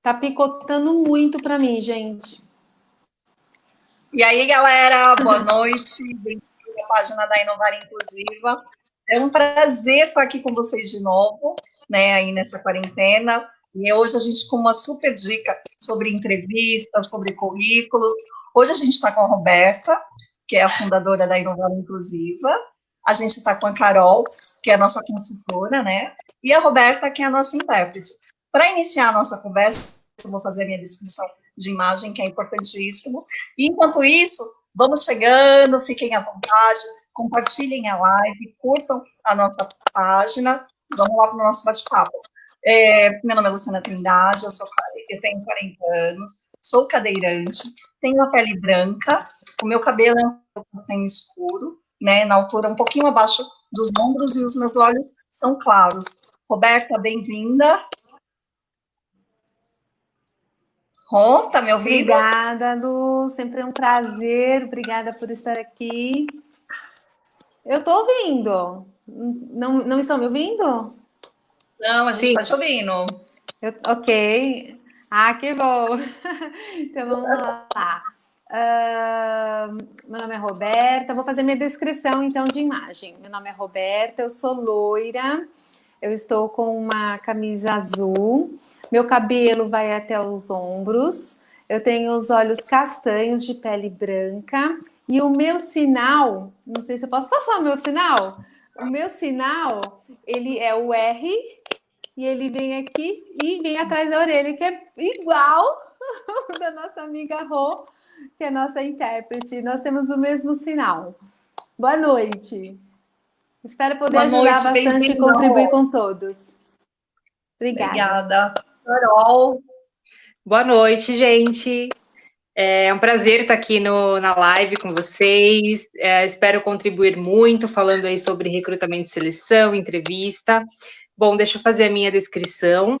Tá picotando muito para mim, gente. E aí, galera, boa noite. Bem-vindo à página da Inovar Inclusiva. É um prazer estar aqui com vocês de novo, né, aí nessa quarentena. E hoje a gente com uma super dica sobre entrevistas, sobre currículos. Hoje a gente está com a Roberta, que é a fundadora da Inovar Inclusiva. A gente está com a Carol, que é a nossa consultora, né? E a Roberta, que é a nossa intérprete. Para iniciar a nossa conversa, eu vou fazer a minha descrição de imagem, que é importantíssimo. E, enquanto isso, vamos chegando, fiquem à vontade, compartilhem a live, curtam a nossa página, vamos lá para o nosso bate-papo. Meu nome é Luciana Trindade, eu tenho 40 anos, sou cadeirante, tenho a pele branca, o meu cabelo é um castanho escuro, né, na altura um pouquinho abaixo dos ombros, e os meus olhos são claros. Roberta, bem-vinda. Rô, tá me ouvindo? Obrigada, Lu. Sempre é um prazer. Obrigada por estar aqui. Eu tô ouvindo. Não estão me ouvindo? Não, a gente está te ouvindo. Ok. Ah, que bom. Então vamos lá. Meu nome é Roberta. Vou fazer minha descrição então de imagem. Meu nome é Roberta, eu sou loira. Eu estou com uma camisa azul. Meu cabelo vai até os ombros. Eu tenho os olhos castanhos de pele branca. E o meu sinal, não sei se eu posso falar o meu sinal. O meu sinal, ele é o R e ele vem aqui e vem atrás da orelha, que é igual da nossa amiga Rô, que é nossa intérprete. Nós temos o mesmo sinal. Boa noite. Espero poder Boa ajudar noite, bastante e bem-vinda, contribuir Rô. com todos. Obrigada. Obrigada. Carol. Boa noite, gente. É um prazer estar aqui na live com vocês. Espero contribuir muito falando aí sobre recrutamento e seleção, entrevista. Bom, deixa eu fazer a minha descrição.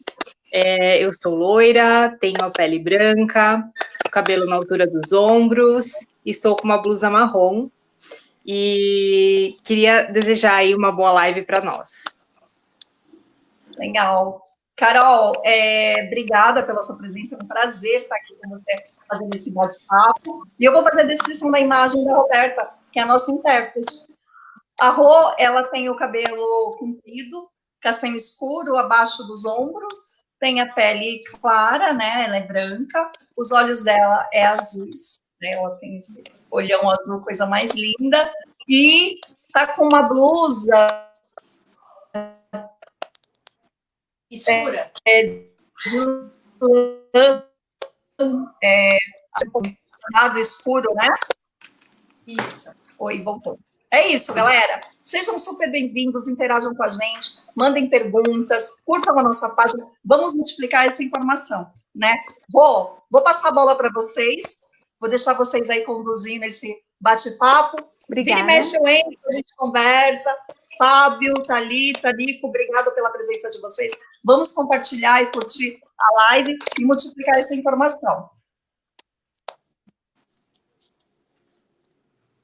Eu sou loira, tenho a pele branca, o cabelo na altura dos ombros, estou com uma blusa marrom e queria desejar aí uma boa live para nós. Legal. Carol, obrigada pela sua presença, é um prazer estar aqui com você fazendo esse bate-papo. E eu vou fazer a descrição da imagem da Roberta, que é a nossa intérprete. A Rô, ela tem o cabelo comprido, castanho escuro, abaixo dos ombros, tem a pele clara, né, ela é branca, os olhos dela é azuis, né, ela tem esse olhão azul, coisa mais linda, e tá com uma blusa Escura? Lado escuro, né? Isso. Oi, voltou. É isso, galera. Sejam super bem-vindos, interajam com a gente, mandem perguntas, curtam a nossa página, vamos multiplicar essa informação, né? Vou passar a bola para vocês, vou deixar vocês aí conduzindo esse bate-papo. Vira e mexe, eu entro, a gente conversa. Fábio, Thalita, Nico, obrigado pela presença de vocês. Vamos compartilhar e curtir a live e multiplicar essa informação.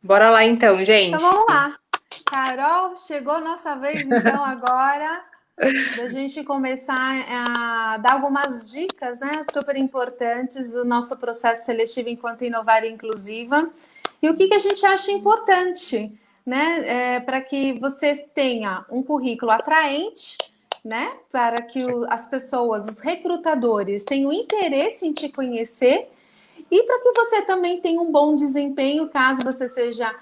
Bora lá então, gente. Então vamos lá. Carol, chegou a nossa vez então agora da gente começar a dar algumas dicas, né, super importantes do nosso processo seletivo enquanto Inovar Inclusiva. E o que a gente acha importante, né, para que você tenha um currículo atraente, né, para que as pessoas, os recrutadores, tenham interesse em te conhecer e para que você também tenha um bom desempenho caso você seja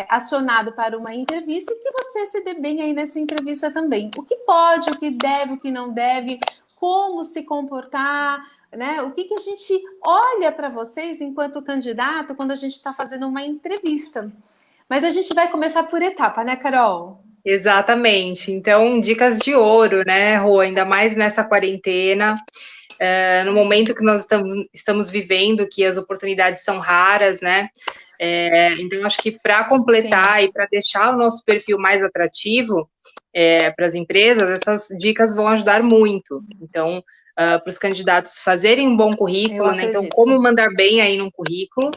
acionado para uma entrevista e que você se dê bem aí nessa entrevista também. O que pode, o que deve, o que não deve, como se comportar, né? O que a gente olha para vocês enquanto candidato quando a gente está fazendo uma entrevista. Mas a gente vai começar por etapa, né, Carol? Exatamente. Então, dicas de ouro, né, Rô? Ainda mais nessa quarentena, no momento que nós estamos vivendo, que as oportunidades são raras, né? Então, acho que para completar e para deixar o nosso perfil mais atrativo para as empresas, essas dicas vão ajudar muito. Então, para os candidatos fazerem um bom currículo, né? Então, como mandar bem aí num currículo.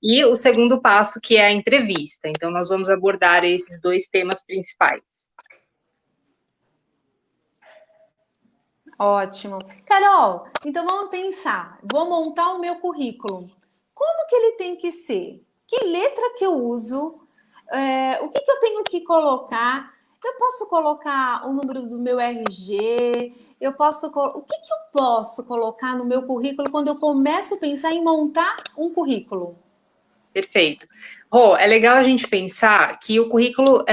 E o segundo passo, que é a entrevista. Então, nós vamos abordar esses dois temas principais. Ótimo. Carol, então vamos pensar. Vou montar o meu currículo. Como que ele tem que ser? Que letra que eu uso? O que eu tenho que colocar? Eu posso colocar o número do meu RG? O que eu posso colocar no meu currículo quando eu começo a pensar em montar um currículo? Perfeito. Rô, é legal a gente pensar que o currículo,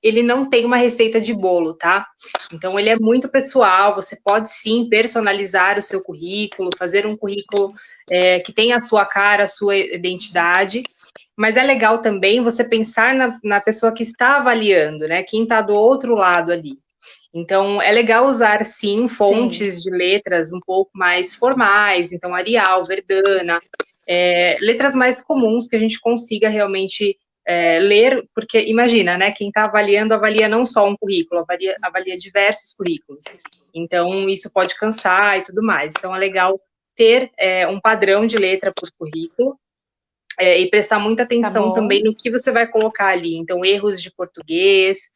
ele não tem uma receita de bolo, tá? Então, ele é muito pessoal, você pode sim personalizar o seu currículo, fazer um currículo que tenha a sua cara, a sua identidade, mas é legal também você pensar na pessoa que está avaliando, né? Quem está do outro lado ali. Então, é legal usar, sim, fontes de letras um pouco mais formais, então Arial, Verdana, letras mais comuns que a gente consiga realmente ler, porque imagina, né, quem está avaliando, avalia não só um currículo, avalia diversos currículos. Então, isso pode cansar e tudo mais. Então, é legal ter um padrão de letra por currículo, e prestar muita atenção também no que você vai colocar ali. Então, erros de português,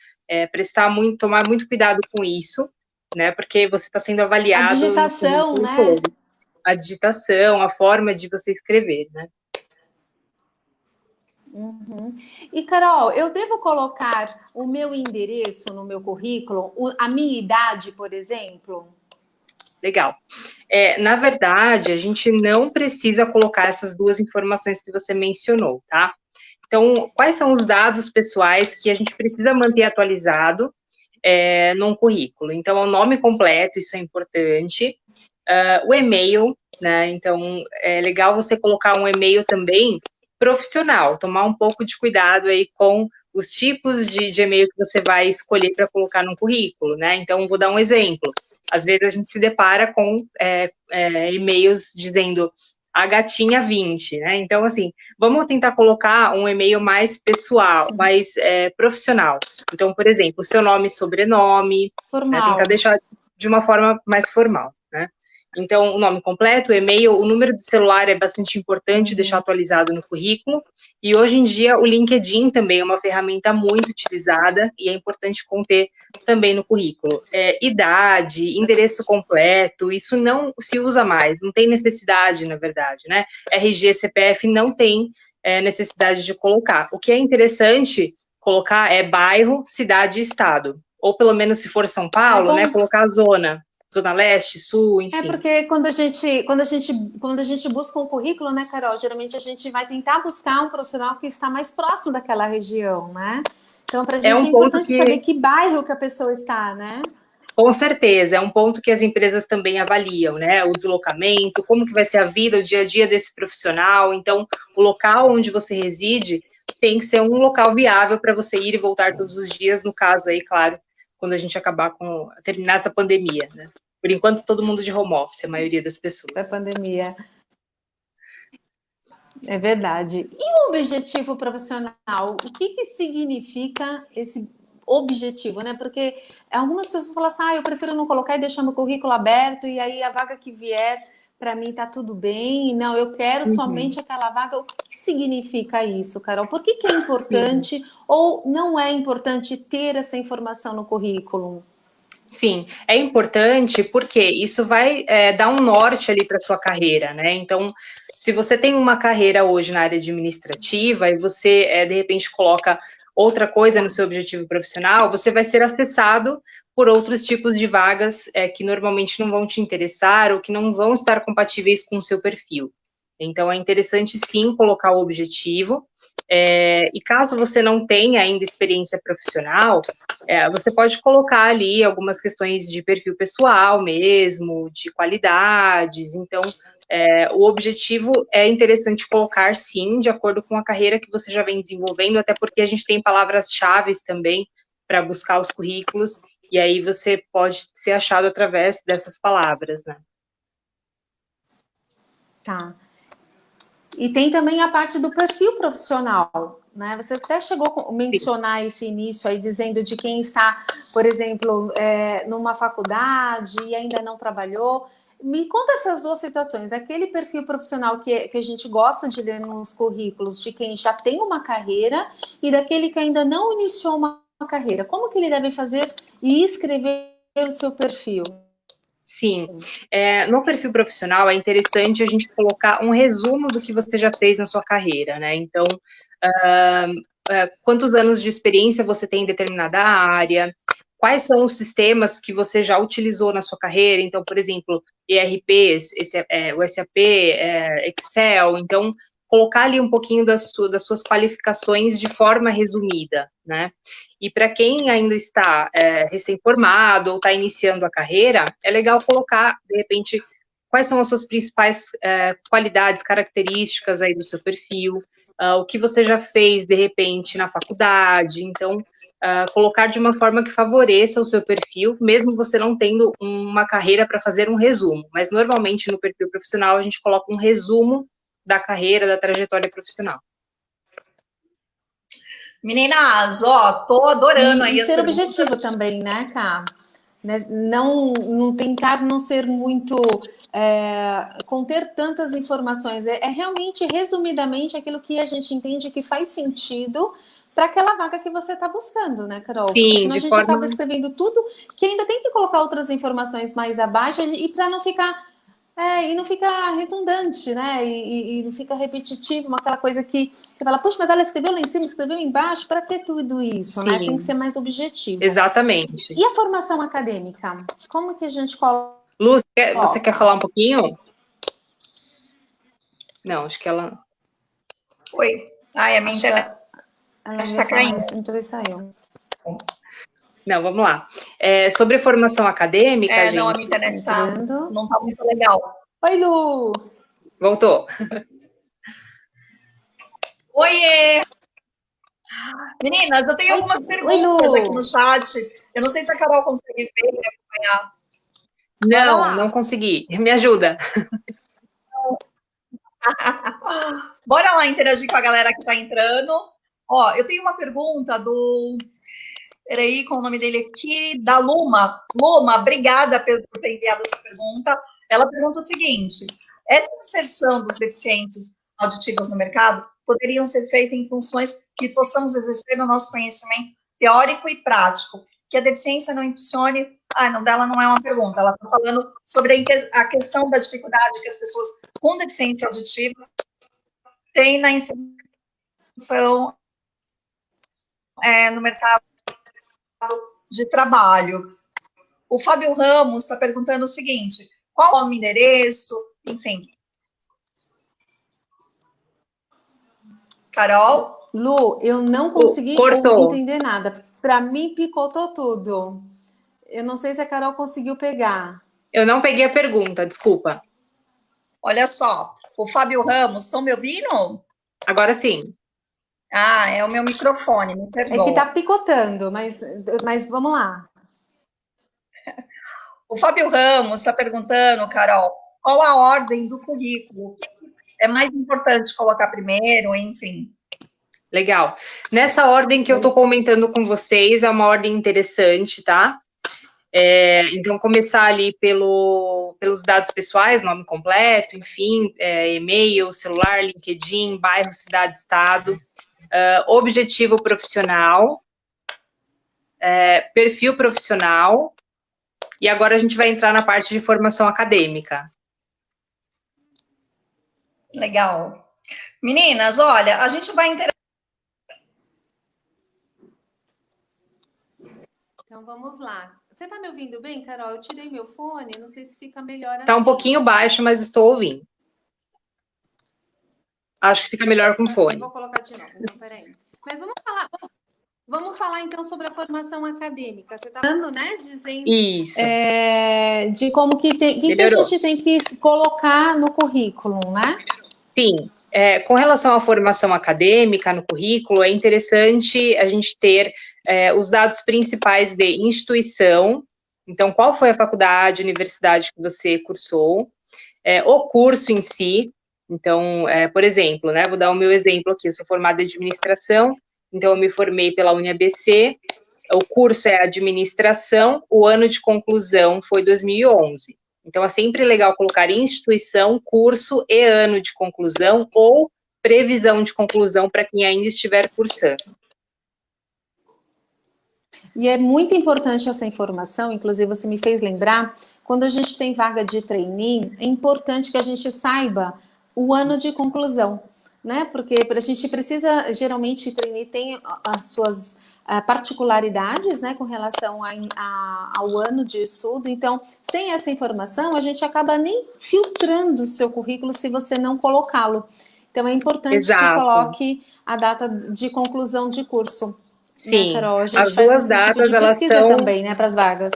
tomar muito cuidado com isso, né? Porque você está sendo avaliado a digitação, no né? todo. A digitação, a forma de você escrever, né? Uhum. E, Carol, eu devo colocar o meu endereço no meu currículo, a minha idade, por exemplo? Legal. Na verdade, a gente não precisa colocar essas duas informações que você mencionou, tá? Então, quais são os dados pessoais que a gente precisa manter atualizado num currículo? Então, o nome completo, isso é importante. O e-mail, né? Então, é legal você colocar um e-mail também profissional, tomar um pouco de cuidado aí com os tipos de e-mail que você vai escolher para colocar no currículo, né? Então, vou dar um exemplo. Às vezes a gente se depara com e-mails dizendo a gatinha 20, né? Então, assim, vamos tentar colocar um e-mail mais pessoal, mais profissional. Então, por exemplo, o seu nome e sobrenome, né? Tentar deixar de uma forma mais formal, né? Então, o nome completo, o e-mail, o número de celular é bastante importante deixar atualizado no currículo. E hoje em dia, o LinkedIn também é uma ferramenta muito utilizada e é importante conter também no currículo. Idade, endereço completo, isso não se usa mais, não tem necessidade, na verdade, né? RG, CPF não tem necessidade de colocar. O que é interessante colocar é bairro, cidade e estado. Ou pelo menos se for São Paulo, né, colocar a zona leste, sul, enfim. Porque quando a gente busca um currículo, né, Carol, geralmente a gente vai tentar buscar um profissional que está mais próximo daquela região, né? Então, para a gente é importante saber que bairro que a pessoa está, né? Com certeza, é um ponto que as empresas também avaliam, né? O deslocamento, como que vai ser a vida, o dia a dia desse profissional. Então, o local onde você reside tem que ser um local viável para você ir e voltar todos os dias, no caso aí, claro, quando a gente terminar essa pandemia, né? Por enquanto, todo mundo de home office, a maioria das pessoas. Da pandemia. É verdade. E o objetivo profissional? O que significa esse objetivo, né? Porque algumas pessoas falam assim, eu prefiro não colocar e deixar meu currículo aberto, e aí a vaga que vier, para mim tá tudo bem. Não, eu quero somente aquela vaga. O que significa isso, Carol? Por que é importante ou não é importante ter essa informação no currículo? Sim, é importante porque isso vai dar um norte ali para sua carreira, né? Então, se você tem uma carreira hoje na área administrativa e você, de repente, coloca outra coisa no seu objetivo profissional, você vai ser acessado por outros tipos de vagas que normalmente não vão te interessar ou que não vão estar compatíveis com o seu perfil. Então, é interessante, sim, colocar o objetivo. E caso você não tenha ainda experiência profissional, você pode colocar ali algumas questões de perfil pessoal mesmo, de qualidades. Então, o objetivo é interessante colocar, sim, de acordo com a carreira que você já vem desenvolvendo, até porque a gente tem palavras-chave também para buscar os currículos, e aí você pode ser achado através dessas palavras, né? Tá. E tem também a parte do perfil profissional, né? Você até chegou a mencionar esse início aí, dizendo de quem está, por exemplo, numa faculdade e ainda não trabalhou. Me conta essas duas situações, aquele perfil profissional que a gente gosta de ler nos currículos de quem já tem uma carreira e daquele que ainda não iniciou uma carreira. Como que ele deve fazer e escrever o seu perfil? Sim. No perfil profissional é interessante a gente colocar um resumo do que você já fez na sua carreira, né? Então, quantos anos de experiência você tem em determinada área, quais são os sistemas que você já utilizou na sua carreira, então, por exemplo, ERPs, o SAP, Excel, então, colocar ali um pouquinho das suas qualificações de forma resumida, né? E para quem ainda está recém-formado ou está iniciando a carreira, é legal colocar, de repente, quais são as suas principais qualidades, características aí do seu perfil, o que você já fez, de repente, na faculdade. Então, colocar de uma forma que favoreça o seu perfil, mesmo você não tendo uma carreira para fazer um resumo. Mas, normalmente, no perfil profissional, a gente coloca um resumo da carreira, da trajetória profissional. Meninas, ó, tô adorando aí E as ser perguntas. objetivo também, né, Cá? Não tentar não ser muito conter tantas informações. É realmente, resumidamente, aquilo que a gente entende que faz sentido para aquela vaga que você está buscando, né, Carol? Porque Sim, senão a gente acaba escrevendo tudo que ainda tem que colocar outras informações mais abaixo e para não ficar. E não fica redundante, né? E não fica repetitivo, aquela coisa que você fala, puxa, mas ela escreveu lá em cima, escreveu embaixo, para que tudo isso, Sim, né? Tem que ser mais objetivo. Exatamente. E a formação acadêmica? Como que a gente coloca? Lu, você quer falar um pouquinho? Não, acho que ela... Oi. Ai, a minha internet está caindo. Então ele saiu. Não, vamos lá. Sobre formação acadêmica, gente... Não, a minha internet não está muito legal. Oi, Lu! Voltou. Oiê! Meninas, eu tenho algumas perguntas aqui no chat. Eu não sei se a Carol consegue ver e acompanhar. Não consegui. Me ajuda. Bora lá interagir com a galera que está entrando. Ó, eu tenho uma pergunta do... Peraí, qual o nome dele aqui? Da Luma. Luma, obrigada por ter enviado essa pergunta. Ela pergunta o seguinte: essa inserção dos deficientes auditivos no mercado poderiam ser feitas em funções que possamos exercer no nosso conhecimento teórico e prático, que a deficiência não impulsione... não, dela não é uma pergunta, ela está falando sobre a questão da dificuldade que as pessoas com deficiência auditiva têm na inserção no mercado de trabalho. O Fábio Ramos está perguntando o seguinte: qual é o endereço? Enfim. Carol? Lu, eu não consegui entender nada. Para mim, picotou tudo. Eu não sei se a Carol conseguiu pegar. Eu não peguei a pergunta, desculpa. Olha só, o Fábio Ramos, estão me ouvindo? Agora sim. É o meu microfone, me perdoa. É que tá picotando, mas vamos lá. O Fábio Ramos está perguntando, Carol, qual a ordem do currículo? É mais importante colocar primeiro, enfim. Legal. Nessa ordem que eu estou comentando com vocês, é uma ordem interessante, tá? Então, começar ali pelos dados pessoais, nome completo, enfim, e-mail, celular, LinkedIn, bairro, cidade, estado, objetivo profissional, perfil profissional, e agora a gente vai entrar na parte de formação acadêmica. Legal. Meninas, olha, a gente vai interagir. Então, vamos lá. Você tá me ouvindo bem, Carol? Eu tirei meu fone, não sei se fica melhor assim. Tá um pouquinho baixo, mas estou ouvindo. Acho que fica melhor com fone. Vou colocar de novo, então, peraí. Mas vamos falar então sobre a formação acadêmica. Você tá falando, né? Dizendo Isso. De como que a gente tem que colocar no currículo, né? Sim. Com relação à formação acadêmica no currículo, é interessante a gente ter os dados principais de instituição. Então, qual foi a faculdade, universidade que você cursou, o curso em si. Então, por exemplo, né, vou dar o meu exemplo aqui, eu sou formada em administração, então eu me formei pela UniABC, o curso é administração, o ano de conclusão foi 2011. Então, é sempre legal colocar instituição, curso e ano de conclusão, ou previsão de conclusão para quem ainda estiver cursando. E é muito importante essa informação, inclusive você me fez lembrar, quando a gente tem vaga de trainee, é importante que a gente saiba o ano de conclusão, né? Porque a gente precisa, geralmente, o trainee tem as suas particularidades, né, com relação ao ano de estudo. Então, sem essa informação, a gente acaba nem filtrando o seu currículo se você não colocá-lo. Então, é importante que coloque a data de conclusão de curso. Sim, né, Carol? A gente as faz duas esse tipo datas, de elas pesquisa são... também, né, para as vagas.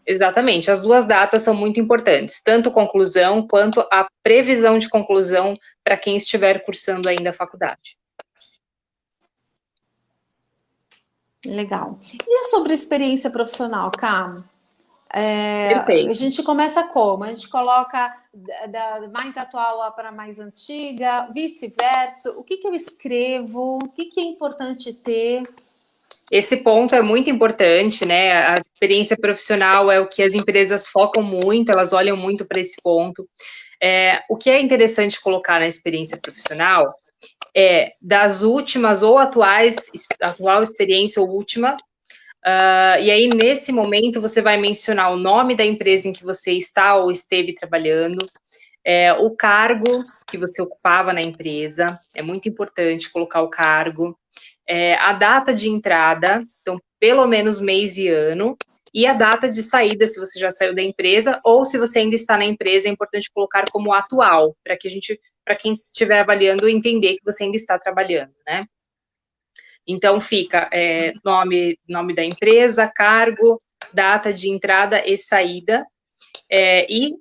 Exatamente, as duas datas são muito importantes, tanto conclusão quanto a previsão de conclusão para quem estiver cursando ainda a faculdade. Legal. E sobre experiência profissional, Cá? A gente começa como? A gente coloca da mais atual para mais antiga, vice-versa. O que eu escrevo? O que é importante ter? Esse ponto é muito importante, né? A experiência profissional é o que as empresas focam muito, elas olham muito para esse ponto. O que é interessante colocar na experiência profissional é das últimas ou atual experiência ou última. E aí, nesse momento, você vai mencionar o nome da empresa em que você está ou esteve trabalhando, o cargo que você ocupava na empresa, é muito importante colocar o cargo, a data de entrada, então, pelo menos mês e ano, e a data de saída, se você já saiu da empresa, ou se você ainda está na empresa, é importante colocar como atual, para quem estiver avaliando, entender que você ainda está trabalhando, né? Então, fica nome da empresa, cargo, data de entrada e saída, e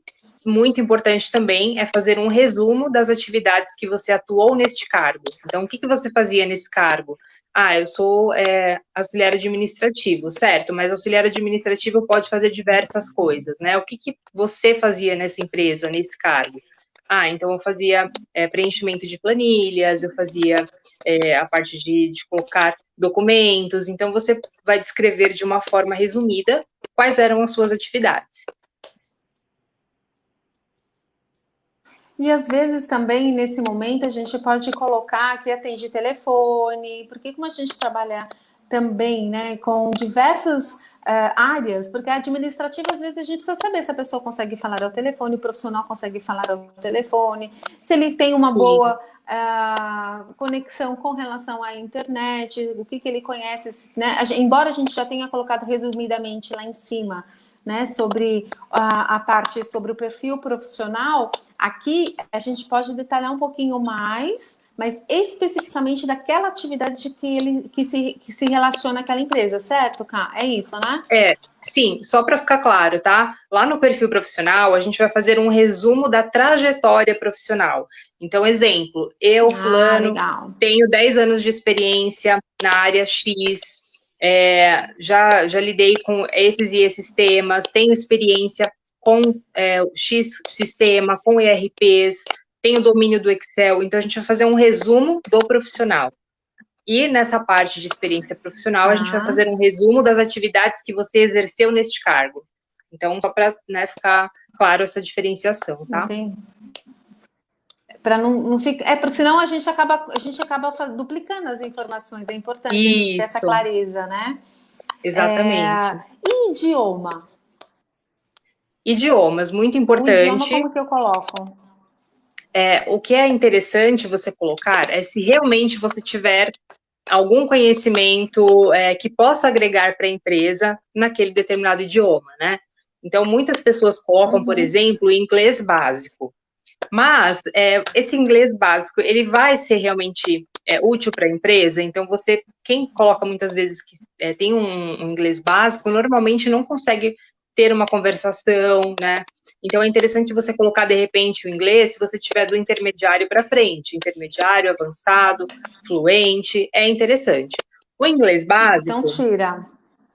muito importante também é fazer um resumo das atividades que você atuou neste cargo. Então, o que você fazia nesse cargo? Eu sou auxiliar administrativo, certo, mas auxiliar administrativo pode fazer diversas coisas, né? O que você fazia nessa empresa, nesse cargo? Então eu fazia preenchimento de planilhas, eu fazia a parte de colocar documentos, então você vai descrever de uma forma resumida quais eram as suas atividades. E às vezes também, nesse momento, a gente pode colocar que atende telefone, porque como a gente trabalha também, né, com diversas áreas, porque a administrativa, às vezes, a gente precisa saber se a pessoa consegue falar ao telefone, o profissional consegue falar ao telefone, se ele tem uma boa conexão com relação à internet, o que ele conhece, né? Embora a gente já tenha colocado resumidamente lá em cima, né, sobre a parte sobre o perfil profissional, aqui a gente pode detalhar um pouquinho mais, mas especificamente daquela atividade que se relaciona àquela empresa, certo, Ká? É isso, né? Sim, só para ficar claro, tá? Lá no perfil profissional, a gente vai fazer um resumo da trajetória profissional. Então, exemplo, eu, fulano, tenho 10 anos de experiência na área X, já lidei com esses e esses temas, tenho experiência com X sistema, com ERPs, tenho domínio do Excel, então a gente vai fazer um resumo do profissional. E nessa parte de experiência profissional, a gente vai fazer um resumo das atividades que você exerceu neste cargo. Então, só para ficar claro essa diferenciação, tá? Para não ficar. Porque senão a gente acaba duplicando as informações. É importante a gente ter essa clareza, né? Exatamente. E idioma? Idiomas, muito importante. O idioma, como que eu coloco? O que é interessante você colocar é se realmente você tiver algum conhecimento que possa agregar para a empresa naquele determinado idioma, né? Então, muitas pessoas colocam, por exemplo, inglês básico. Mas esse inglês básico, ele vai ser realmente útil para a empresa? Então, quem coloca muitas vezes que tem um inglês básico, normalmente não consegue ter uma conversação, né? Então, é interessante você colocar, de repente, o inglês, se você tiver do intermediário para frente, intermediário, avançado, fluente, é interessante. O inglês básico... Então, tira.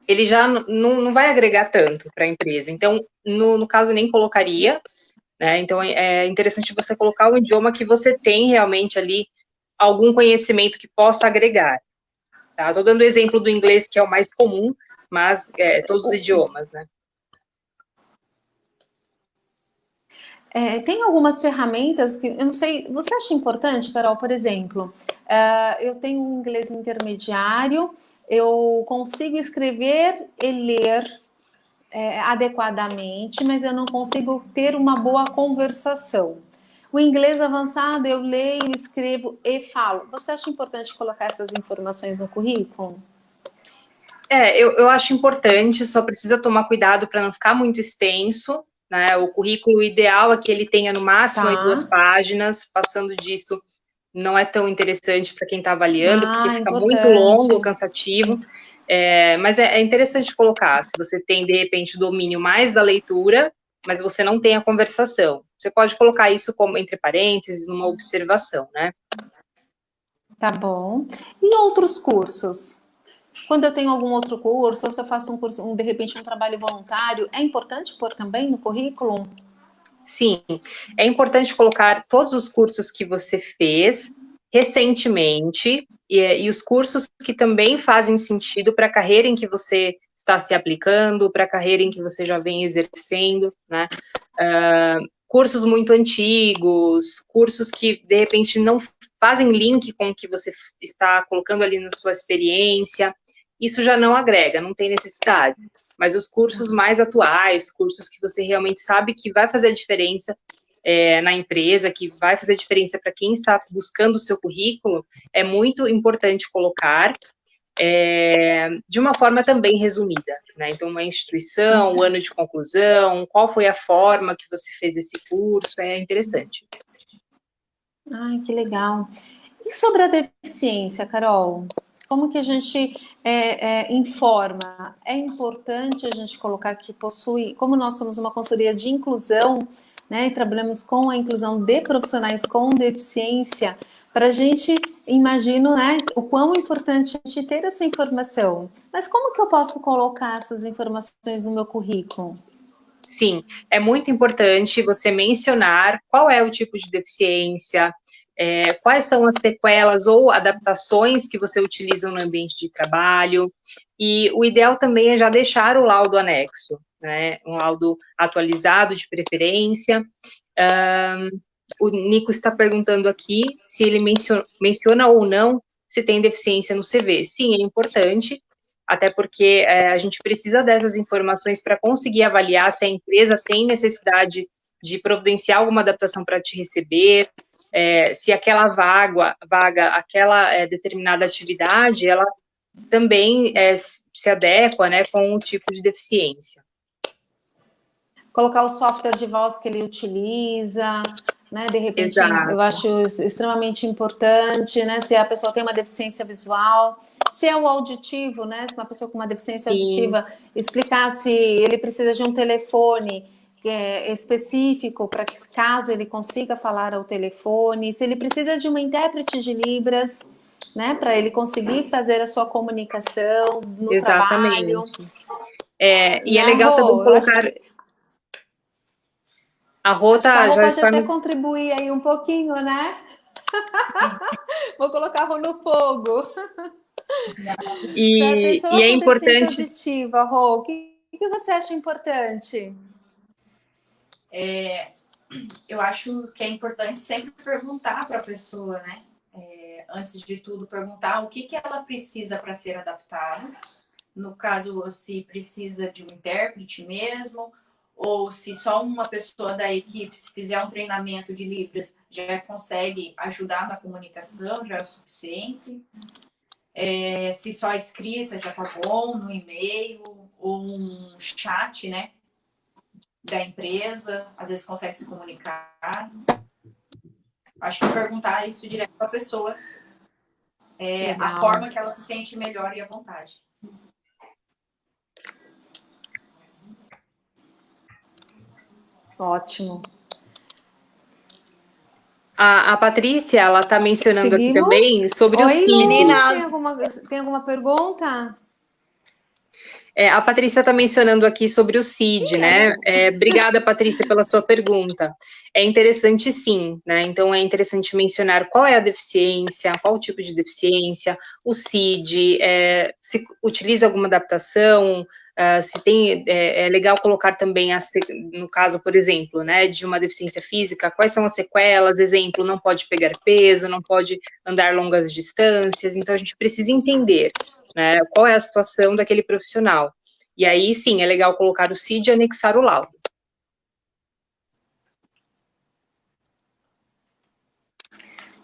Ele já não vai agregar tanto para a empresa. Então, no caso, nem colocaria, né? Então, é interessante você colocar o idioma que você tem realmente ali algum conhecimento que possa agregar. Tá? Estou dando o exemplo do inglês, que é o mais comum, mas todos os idiomas, né? Tem algumas ferramentas que, eu não sei, você acha importante, Carol, por exemplo, eu tenho um inglês intermediário, eu consigo escrever e ler adequadamente, mas eu não consigo ter uma boa conversação. O inglês avançado, eu leio, escrevo e falo. Você acha importante colocar essas informações no currículo? Eu acho importante, só precisa tomar cuidado para não ficar muito extenso, né? O currículo ideal é que ele tenha no máximo aí 2 páginas, passando disso não é tão interessante para quem está avaliando, porque fica muito longo, cansativo, mas é interessante colocar, se você tem, de repente, domínio mais da leitura, mas você não tem a conversação. Você pode colocar isso como entre parênteses, numa observação, né? Tá bom. E outros cursos? Quando eu tenho algum outro curso, ou se eu faço um curso, de repente um trabalho voluntário, é importante pôr também no currículo? Sim, é importante colocar todos os cursos que você fez recentemente e os cursos que também fazem sentido para a carreira em que você está se aplicando, para a carreira em que você já vem exercendo, né? Cursos muito antigos, cursos que, de repente, não fazem link com o que você está colocando ali na sua experiência, isso já não agrega, não tem necessidade. Mas os cursos mais atuais, cursos que você realmente sabe que vai fazer a diferença na empresa, que vai fazer diferença para quem está buscando o seu currículo, é muito importante colocar de uma forma também resumida, né? Então, uma instituição, o ano de conclusão, qual foi a forma que você fez esse curso, é interessante. Ai, que legal. E sobre a deficiência, Carol? Como que a gente informa? É importante a gente colocar que possui, como nós somos uma consultoria de inclusão, né, e trabalhamos com a inclusão de profissionais com deficiência, para a gente, imagino, né, o quão importante a gente ter essa informação. Mas como que eu posso colocar essas informações no meu currículo? Sim, é muito importante você mencionar qual é o tipo de deficiência, quais são as sequelas ou adaptações que você utiliza no ambiente de trabalho, e o ideal também é já deixar o laudo anexo, né, um laudo atualizado de preferência. O Nico está perguntando aqui se ele menciona ou não se tem deficiência no CV. Sim, é importante, até porque a gente precisa dessas informações para conseguir avaliar se a empresa tem necessidade de providenciar alguma adaptação para te receber, se aquela vaga, aquela determinada atividade, ela também se adequa, né, com o tipo de deficiência. Colocar o software de voz que ele utiliza, né? De repente, Exato. Eu acho extremamente importante, né? Se a pessoa tem uma deficiência visual, se é o auditivo, né? Se uma pessoa com uma deficiência auditiva, explicar se ele precisa de um telefone específico para que, caso ele consiga falar ao telefone, se ele precisa de uma intérprete de Libras, né? Para ele conseguir fazer a sua comunicação no trabalho. E é legal também colocar. A Rô já pode até contribuir aí um pouquinho, né? Vou colocar a Rô no fogo. E é importante. Auditiva, Rô, o que você acha importante? Eu acho que é importante sempre perguntar para a pessoa, né? Antes de tudo, perguntar o que ela precisa para ser adaptada. No caso, se precisa de um intérprete mesmo, ou se só uma pessoa da equipe, se fizer um treinamento de Libras, já consegue ajudar na comunicação, já é o suficiente. Se só a escrita já tá bom, no e-mail, ou um chat, né, da empresa, às vezes consegue se comunicar. Acho que perguntar isso direto para a pessoa, a forma que ela se sente melhor e à vontade. Ótimo. A Patrícia, ela está mencionando aqui também sobre o CID. Meninas, tem alguma pergunta? A Patrícia está mencionando aqui sobre o CID, né? Obrigada, Patrícia, pela sua pergunta. É interessante, sim, né? Então, é interessante mencionar qual é a deficiência, qual o tipo de deficiência, o CID, se utiliza alguma adaptação, se tem, é legal colocar também, no caso, por exemplo, né, de uma deficiência física, quais são as sequelas, exemplo, não pode pegar peso, não pode andar longas distâncias, então a gente precisa entender, né, qual é a situação daquele profissional. E aí, sim, é legal colocar o CID e anexar o laudo.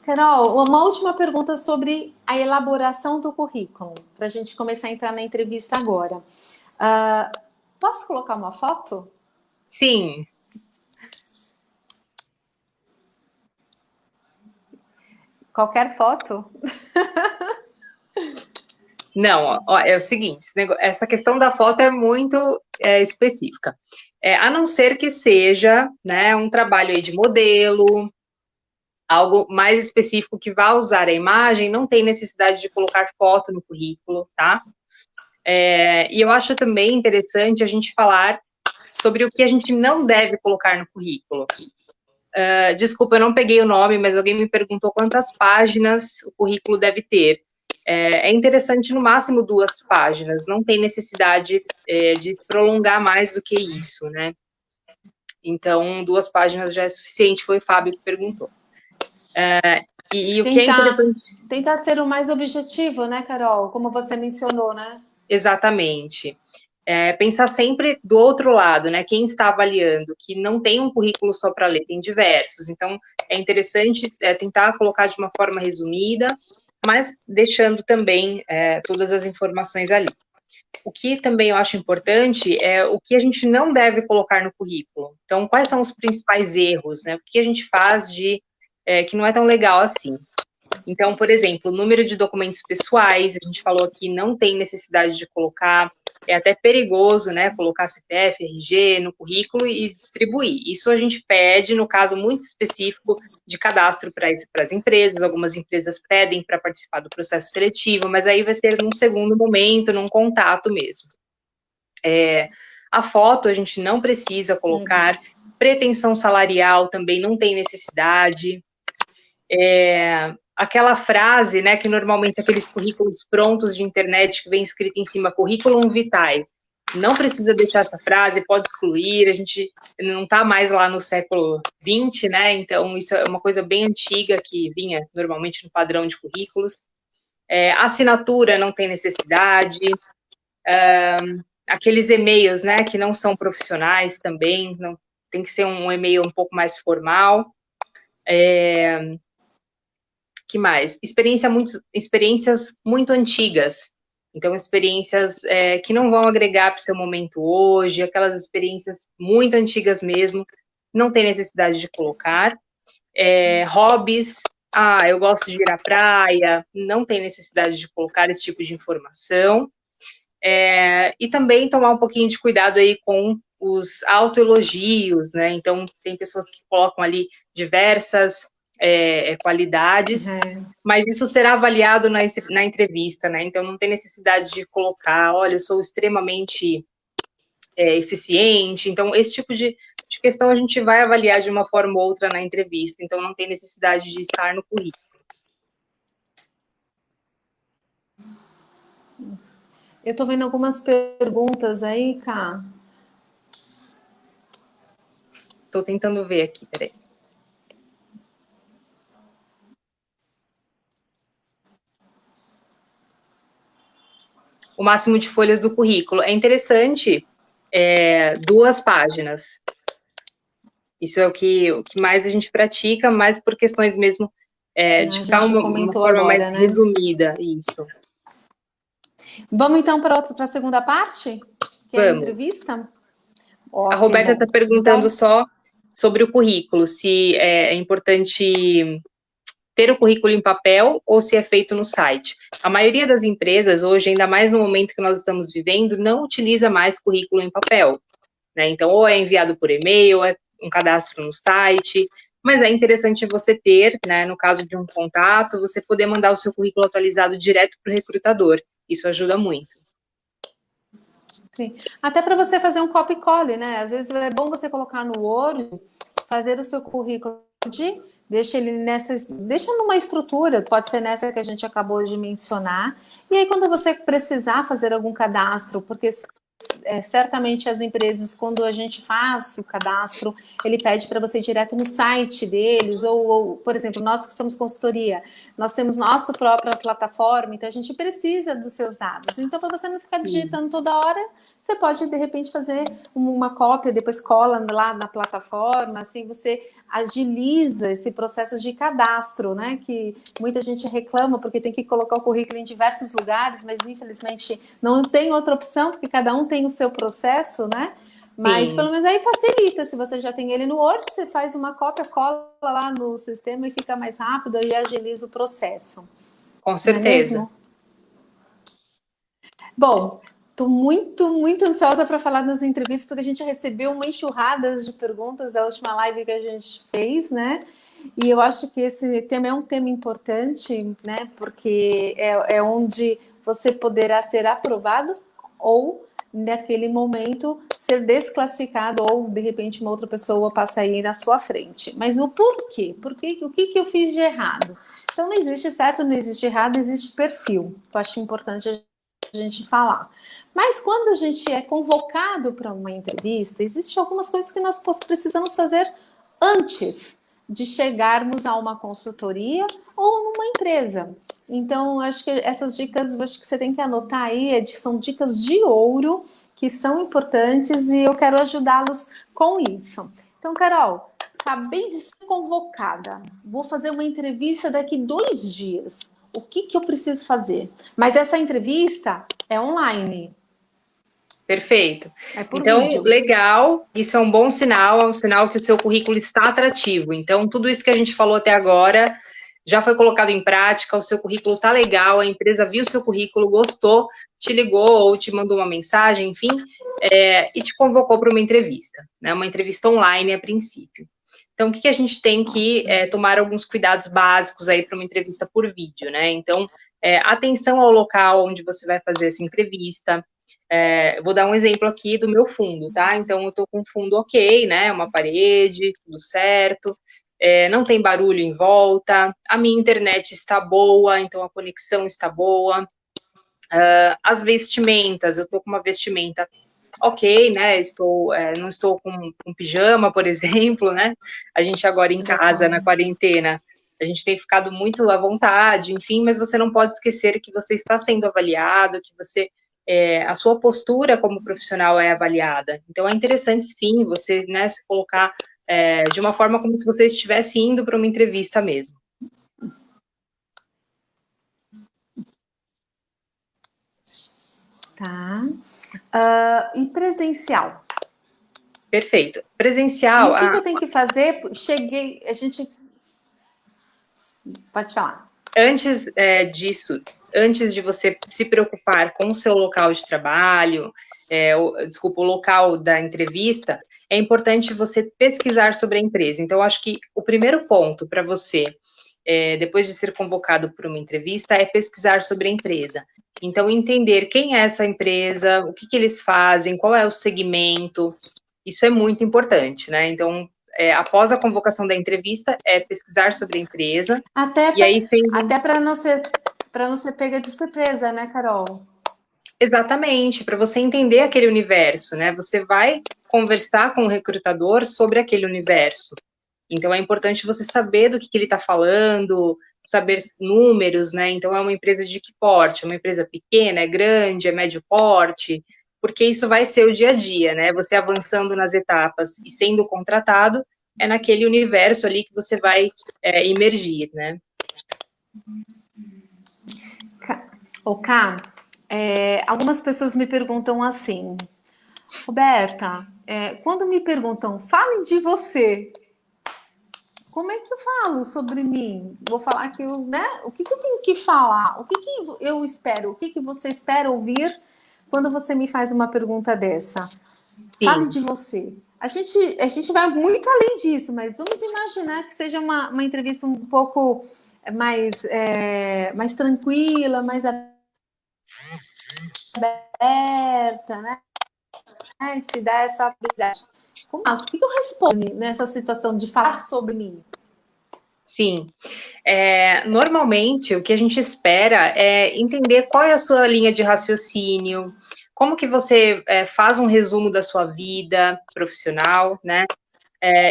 Carol, uma última pergunta sobre a elaboração do currículo, para a gente começar a entrar na entrevista agora. Posso colocar uma foto? Sim. Qualquer foto? Não, ó, é o seguinte, essa questão da foto é muito específica. A não ser que seja, né, um trabalho aí de modelo, algo mais específico que vá usar a imagem, não tem necessidade de colocar foto no currículo, tá? E eu acho também interessante a gente falar sobre o que a gente não deve colocar no currículo. Desculpa, eu não peguei o nome, mas alguém me perguntou quantas páginas o currículo deve ter. É interessante, no máximo, 2 páginas, não tem necessidade de prolongar mais do que isso, né? Então, 2 páginas já é suficiente, foi o Fábio que perguntou. E o que é interessante... Tentar ser o mais objetivo, né, Carol? Como você mencionou, né? Exatamente. Pensar sempre do outro lado, né? Quem está avaliando, que não tem um currículo só para ler, tem diversos. Então, é interessante tentar colocar de uma forma resumida, mas deixando também todas as informações ali. O que também eu acho importante é o que a gente não deve colocar no currículo. Então, quais são os principais erros, né? O que a gente faz que não é tão legal assim. Então, por exemplo, o número de documentos pessoais, a gente falou aqui, não tem necessidade de colocar, é até perigoso, né, colocar CPF, RG no currículo e distribuir. Isso a gente pede, no caso muito específico, de cadastro para as empresas, algumas empresas pedem para participar do processo seletivo, mas aí vai ser num segundo momento, num contato mesmo. A foto a gente não precisa colocar, pretensão salarial também não tem necessidade, aquela frase, né, que normalmente aqueles currículos prontos de internet que vem escrito em cima, currículum vitae, não precisa deixar essa frase, pode excluir, a gente não está mais lá no século XX, né, então isso é uma coisa bem antiga que vinha normalmente no padrão de currículos. Assinatura não tem necessidade, aqueles e-mails, né, que não são profissionais também, não, tem que ser um e-mail um pouco mais formal. Que mais? Experiências muito antigas. Então, experiências que não vão agregar para o seu momento hoje, aquelas experiências muito antigas mesmo, não tem necessidade de colocar. Hobbies, eu gosto de ir à praia, não tem necessidade de colocar esse tipo de informação. E também tomar um pouquinho de cuidado aí com os autoelogios, né? Então, tem pessoas que colocam ali diversas qualidades, mas isso será avaliado na entrevista, né? Então, não tem necessidade de colocar, olha, eu sou extremamente eficiente. Então, esse tipo de questão a gente vai avaliar de uma forma ou outra na entrevista, então não tem necessidade de estar no currículo. Eu estou vendo algumas perguntas aí, Cá. Estou tentando ver aqui, peraí. O máximo de folhas do currículo. É interessante, 2 páginas. Isso é o que mais a gente pratica, mas por questões mesmo de ficar uma forma agora, mais resumida. Isso. Vamos então para a segunda parte? Que é a entrevista? Ótimo. A Roberta está perguntando então, só sobre o currículo, se é importante ter o currículo em papel ou se é feito no site. A maioria das empresas, hoje, ainda mais no momento que nós estamos vivendo, não utiliza mais currículo em papel, né? Então, ou é enviado por e-mail, ou é um cadastro no site, mas é interessante você ter, né, no caso de um contato, você poder mandar o seu currículo atualizado direto para o recrutador. Isso ajuda muito. Sim. Até para você fazer um copy-colle, né? Às vezes é bom você colocar no Word, fazer o seu currículo deixa numa estrutura, pode ser nessa que a gente acabou de mencionar, e aí quando você precisar fazer algum cadastro, porque certamente as empresas, quando a gente faz o cadastro, ele pede para você ir direto no site deles, ou, por exemplo, nós que somos consultoria, nós temos nossa própria plataforma, então a gente precisa dos seus dados. Então, para você não ficar digitando toda hora, você pode, de repente, fazer uma cópia, depois cola lá na plataforma, assim você agiliza esse processo de cadastro, né? Que muita gente reclama porque tem que colocar o currículo em diversos lugares, mas infelizmente não tem outra opção, porque cada um tem o seu processo, né? Mas Sim. pelo menos aí facilita. Se você já tem ele no Word, você faz uma cópia, cola lá no sistema e fica mais rápido e agiliza o processo. Com certeza. Não é mesmo? Bom, estou muito ansiosa para falar nas entrevistas, porque a gente recebeu uma enxurrada de perguntas da última live que a gente fez, né? E eu acho que esse tema é um tema importante, né? Porque é onde você poderá ser aprovado ou, naquele momento, ser desclassificado ou, de repente, uma outra pessoa passa aí na sua frente. Mas o porquê? O que eu fiz de errado? Então, não existe certo, não existe errado, existe perfil. Eu acho importante a gente falar. Mas quando a gente é convocado para uma entrevista, existem algumas coisas que nós precisamos fazer antes de chegarmos a uma consultoria ou numa empresa. Então, acho que essas dicas, acho que você tem que anotar aí, são dicas de ouro que são importantes e eu quero ajudá-los com isso. Então, Carol, acabei de ser convocada, vou fazer uma entrevista daqui 2 dias. O que eu preciso fazer? Mas essa entrevista é online. Perfeito. Então, vídeo. Legal, isso é um bom sinal, é um sinal que o seu currículo está atrativo. Então, tudo isso que a gente falou até agora já foi colocado em prática, o seu currículo está legal, a empresa viu o seu currículo, gostou, te ligou ou te mandou uma mensagem, enfim, e te convocou para uma entrevista, né? Uma entrevista online a princípio. Então, o que a gente tem que tomar alguns cuidados básicos aí para uma entrevista por vídeo, né? Então, atenção ao local onde você vai fazer essa entrevista. Vou dar um exemplo aqui do meu fundo, tá? Então, eu estou com um fundo ok, né? Uma parede, tudo certo. Não tem barulho em volta. A minha internet está boa, então a conexão está boa. As vestimentas, eu estou com uma vestimenta ok, né? Não estou com pijama, por exemplo, né? A gente agora em casa, na quarentena, a gente tem ficado muito à vontade, enfim, mas você não pode esquecer que você está sendo avaliado, que a sua postura como profissional é avaliada. Então, é interessante, sim, você, né, se colocar de uma forma como se você estivesse indo para uma entrevista mesmo. Tá. E presencial? Perfeito. Presencial... E o que eu tenho que fazer? Pode falar. Antes disso, antes de você se preocupar com o seu local de trabalho, o local da entrevista, é importante você pesquisar sobre a empresa. Então, acho que o primeiro ponto para você, depois de ser convocado para uma entrevista, é pesquisar sobre a empresa. Então, entender quem é essa empresa, o que eles fazem, qual é o segmento, isso é muito importante, né? Então, após a convocação da entrevista, pesquisar sobre a empresa. Até para não ser pega de surpresa, né, Carol? Exatamente, para você entender aquele universo, né? Você vai conversar com o recrutador sobre aquele universo. Então, é importante você saber do que ele está falando, saber números, né? Então, é uma empresa de que porte? É uma empresa pequena, é grande, é médio porte? Porque isso vai ser o dia a dia, né? Você avançando nas etapas e sendo contratado, é naquele universo ali que você vai imergir, né? Cá, algumas pessoas me perguntam assim, Roberta, quando me perguntam, fale de você, como é que eu falo sobre mim? Vou falar que o que eu tenho que falar? O que eu espero? O que você espera ouvir quando você me faz uma pergunta dessa? Sim. Fale de você. A gente vai muito além disso, mas vamos imaginar que seja uma entrevista um pouco mais tranquila, mais aberta, né? Te dá essa habilidade. O que eu respondo nessa situação de falar sobre mim? Sim. Normalmente, o que a gente espera é entender qual é a sua linha de raciocínio, como que você faz um resumo da sua vida profissional, né?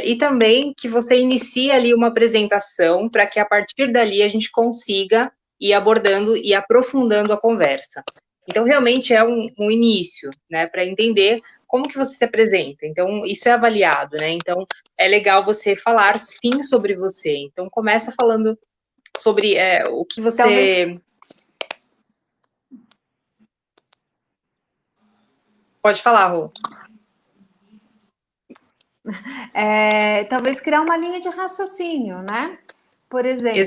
E também que você inicie ali uma apresentação para que a partir dali a gente consiga ir abordando e aprofundando a conversa. Então, realmente é um início, né, para entender como que você se apresenta. Então, isso é avaliado, né? Então, é legal você falar, sim, sobre você. Então, começa falando sobre o que você... Talvez... Pode falar, Rô. Talvez criar uma linha de raciocínio, né? Por exemplo,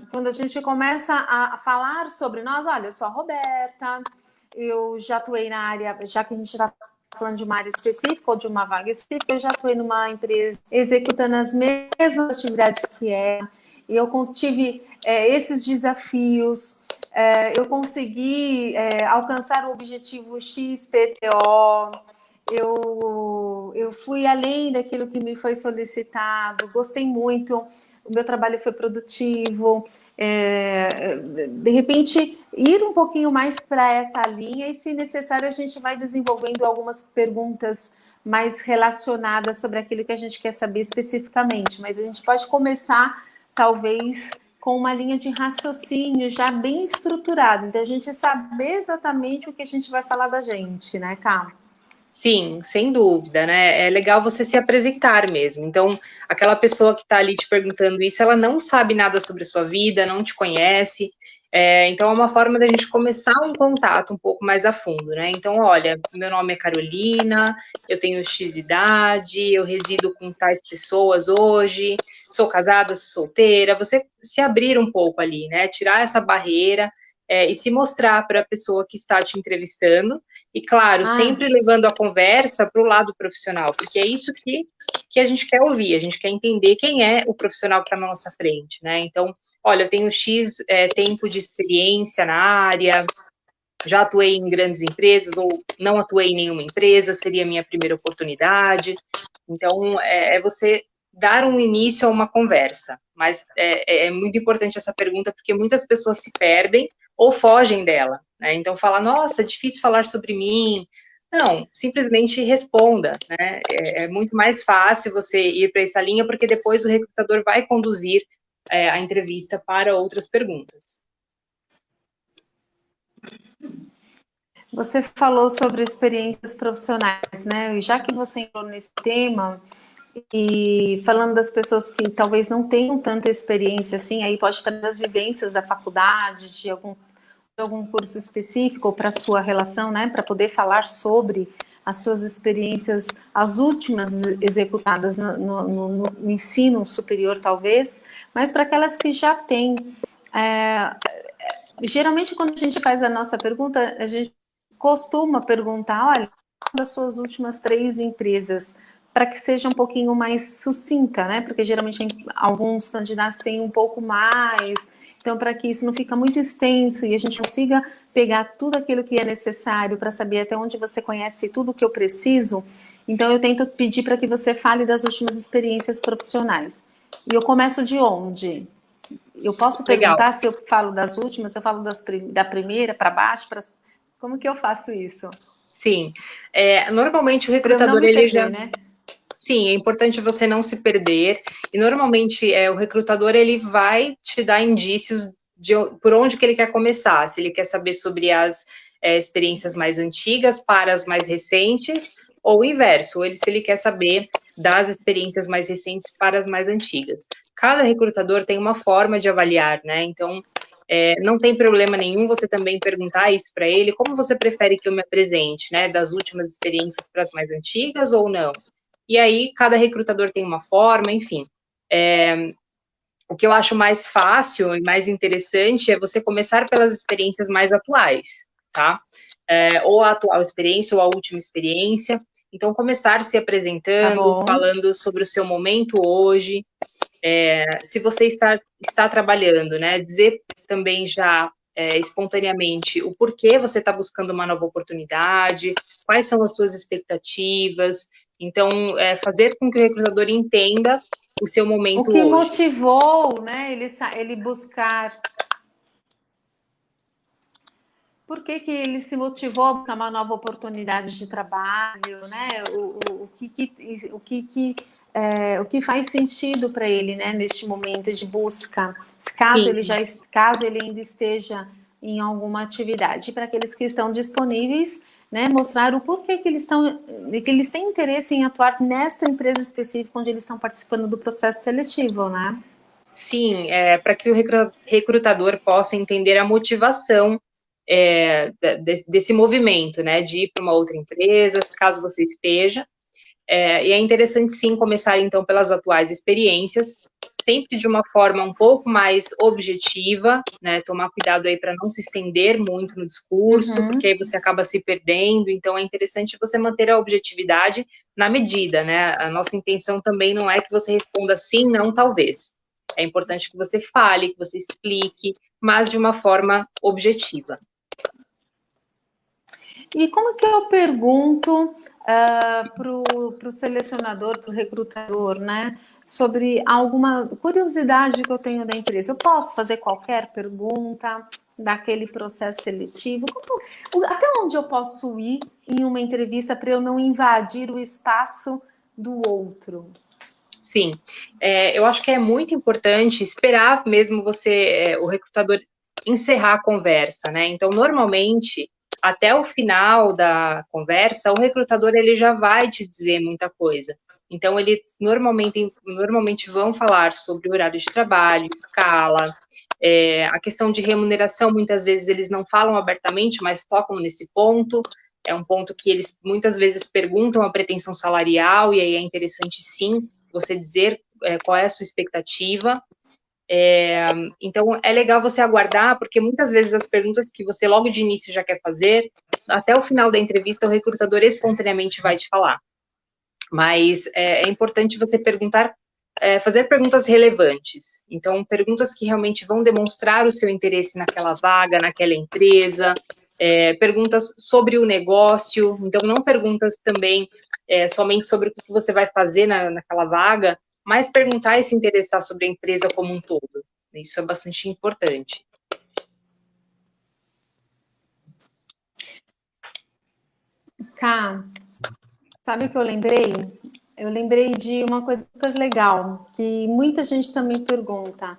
quando a gente começa a falar sobre nós, olha, eu sou a Roberta, eu já atuei na área, já que a gente está falando de uma área específica ou de uma vaga específica, eu já atuei numa empresa executando as mesmas atividades que ela, e eu tive esses desafios, eu consegui alcançar o objetivo XPTO, eu fui além daquilo que me foi solicitado, gostei muito, o meu trabalho foi produtivo, de repente ir um pouquinho mais para essa linha e, se necessário, a gente vai desenvolvendo algumas perguntas mais relacionadas sobre aquilo que a gente quer saber especificamente, mas a gente pode começar, talvez, com uma linha de raciocínio já bem estruturada, então a gente saber exatamente o que a gente vai falar da gente, né, Cá? Sim, sem dúvida, né? É legal você se apresentar mesmo. Então, aquela pessoa que está ali te perguntando isso, ela não sabe nada sobre a sua vida, não te conhece. Então, é uma forma da gente começar um contato um pouco mais a fundo, né? Então, olha, meu nome é Carolina, eu tenho X idade, eu resido com tais pessoas hoje, sou casada, sou solteira. Você se abrir um pouco ali, né? Tirar essa barreira e se mostrar para a pessoa que está te entrevistando. E, claro, sempre levando a conversa para o lado profissional, porque é isso que a gente quer ouvir, a gente quer entender quem é o profissional que está na nossa frente, né? Então, olha, eu tenho X tempo de experiência na área, já atuei em grandes empresas ou não atuei em nenhuma empresa, seria a minha primeira oportunidade. Então, é você dar um início a uma conversa. Mas é muito importante essa pergunta, porque muitas pessoas se perdem ou fogem dela, né? Então, fala, nossa, é difícil falar sobre mim. Não, simplesmente responda, né? É muito mais fácil você ir para essa linha, porque depois o recrutador vai conduzir a entrevista para outras perguntas. Você falou sobre experiências profissionais, né? E já que você entrou nesse tema, e falando das pessoas que talvez não tenham tanta experiência assim, aí pode estar das vivências da faculdade, de algum curso específico para a sua relação, né? Para poder falar sobre as suas experiências, as últimas executadas no ensino superior, talvez, mas para aquelas que já têm. Geralmente, quando a gente faz a nossa pergunta, a gente costuma perguntar, olha, das suas últimas 3 empresas, para que seja um pouquinho mais sucinta, né? Porque geralmente alguns candidatos têm um pouco mais, então para que isso não fica muito extenso e a gente consiga pegar tudo aquilo que é necessário para saber até onde você conhece tudo o que eu preciso, então eu tento pedir para que você fale das últimas experiências profissionais. E eu começo de onde? Eu posso perguntar Legal. Se eu falo das últimas, se eu falo da primeira para baixo, como que eu faço isso? Sim, normalmente o recrutador, ele já... Né? Sim, é importante você não se perder, e normalmente o recrutador, ele vai te dar indícios por onde que ele quer começar, se ele quer saber sobre as experiências mais antigas para as mais recentes, ou o inverso, ou se ele quer saber das experiências mais recentes para as mais antigas. Cada recrutador tem uma forma de avaliar, né? Então, não tem problema nenhum você também perguntar isso para ele, como você prefere que eu me apresente, né? Das últimas experiências para as mais antigas ou não? E aí, cada recrutador tem uma forma, enfim. O que eu acho mais fácil e mais interessante é você começar pelas experiências mais atuais, tá? Ou a atual experiência ou a última experiência. Então, começar se apresentando, falando sobre o seu momento hoje, se você está trabalhando, né? Dizer também já espontaneamente o porquê você está buscando uma nova oportunidade, quais são as suas expectativas. Então, fazer com que o recrutador entenda o seu momento hoje. O que motivou, né, ele buscar... por que ele se motivou a buscar uma nova oportunidade de trabalho, né? O que faz sentido para ele, né, neste momento de busca, caso ele ainda esteja em alguma atividade. Para aqueles que estão disponíveis, né, mostrar o porquê que eles têm interesse em atuar nesta empresa específica onde eles estão participando do processo seletivo, né? Sim, para que o recrutador possa entender a motivação desse movimento, né, de ir para uma outra empresa, caso você esteja. E é interessante, sim, começar, então, pelas atuais experiências, sempre de uma forma um pouco mais objetiva, né, tomar cuidado aí para não se estender muito no discurso, porque aí você acaba se perdendo, então é interessante você manter a objetividade na medida, né, a nossa intenção também não é que você responda sim, não, talvez. É importante que você fale, que você explique, mas de uma forma objetiva. E como que eu pergunto para o selecionador, para o recrutador, né, sobre alguma curiosidade que eu tenho da empresa? Eu posso fazer qualquer pergunta daquele processo seletivo? Até onde eu posso ir em uma entrevista para eu não invadir o espaço do outro? Sim, eu acho que é muito importante esperar mesmo o recrutador encerrar a conversa, né? Então, normalmente, até o final da conversa, o recrutador ele já vai te dizer muita coisa. Então, eles normalmente vão falar sobre o horário de trabalho, escala, a questão de remuneração, muitas vezes eles não falam abertamente, mas tocam nesse ponto. É um ponto que eles muitas vezes perguntam a pretensão salarial, e aí é interessante, sim, você dizer qual é a sua expectativa. Então, é legal você aguardar, porque muitas vezes as perguntas que você logo de início já quer fazer, até o final da entrevista, o recrutador espontaneamente vai te falar. Mas é importante você fazer perguntas relevantes. Então, perguntas que realmente vão demonstrar o seu interesse naquela vaga, naquela empresa, perguntas sobre o negócio. Então, não perguntas também somente sobre o que você vai fazer naquela vaga, mas perguntar e se interessar sobre a empresa como um todo. Isso é bastante importante. Cá, sabe o que eu lembrei? Eu lembrei de uma coisa super legal, que muita gente também pergunta.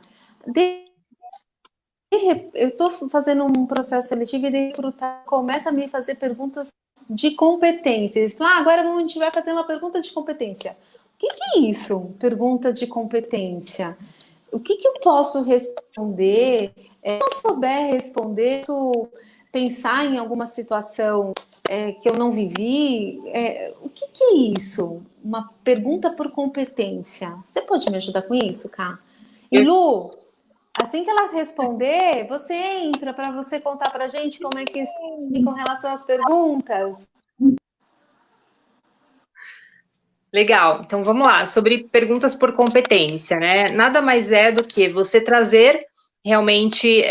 Eu estou fazendo um processo seletivo e de recrutar começa a me fazer perguntas de competências. Agora a gente vai fazer uma pergunta de competência. O que é isso? Pergunta de competência. O que eu posso responder? Se eu não souber responder, pensar em alguma situação que eu não vivi, o que é isso? Uma pergunta por competência. Você pode me ajudar com isso, Ká? E Lu, assim que elas responder, você entra para você contar para a gente como é que com relação às perguntas. Legal, então vamos lá, sobre perguntas por competência, né? Nada mais é do que você trazer realmente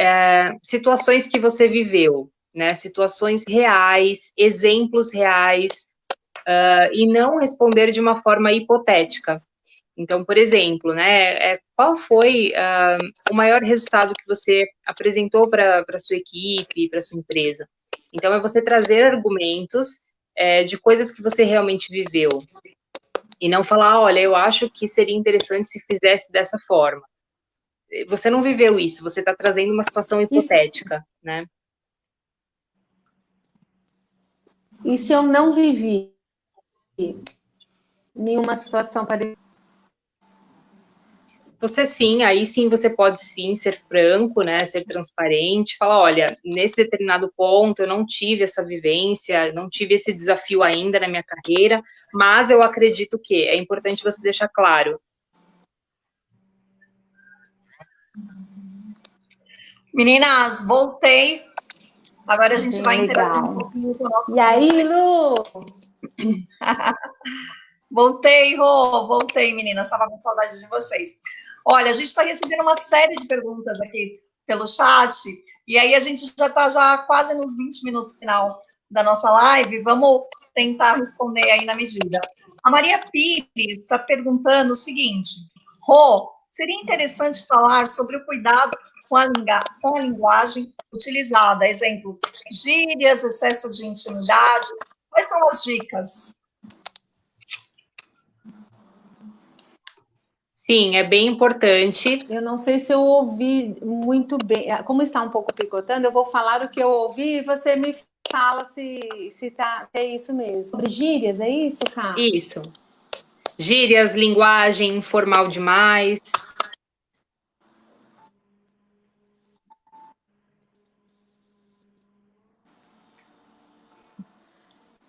situações que você viveu, né? Situações reais, exemplos reais, e não responder de uma forma hipotética. Então, por exemplo, né, qual foi o maior resultado que você apresentou para a sua equipe, para a sua empresa? Então, é você trazer argumentos de coisas que você realmente viveu. E não falar, olha, eu acho que seria interessante se fizesse dessa forma. Você não viveu isso, você está trazendo uma situação hipotética, né? E se eu não vivi nenhuma situação parecida? Você sim, aí sim você pode sim ser franco, né, ser transparente, falar, olha, nesse determinado ponto eu não tive essa vivência, não tive esse desafio ainda na minha carreira, mas eu acredito que é importante você deixar claro. Meninas, voltei. Agora a gente vai interagir um pouquinho com o nosso... E aí, Lu? Voltei, Rô, voltei, meninas. Estava com saudade de vocês. Olha, a gente está recebendo uma série de perguntas aqui pelo chat, e aí a gente já está quase nos 20 minutos final da nossa live. Vamos tentar responder aí na medida. A Maria Pires está perguntando o seguinte: Rô, seria interessante falar sobre o cuidado com a linguagem utilizada. Exemplo, gírias, excesso de intimidade. Quais são as dicas? Sim, é bem importante. Eu não sei se eu ouvi muito bem. Como está um pouco picotando, eu vou falar o que eu ouvi e você me fala se é isso mesmo. Sobre gírias, é isso, Cá? Isso. Gírias, linguagem informal demais.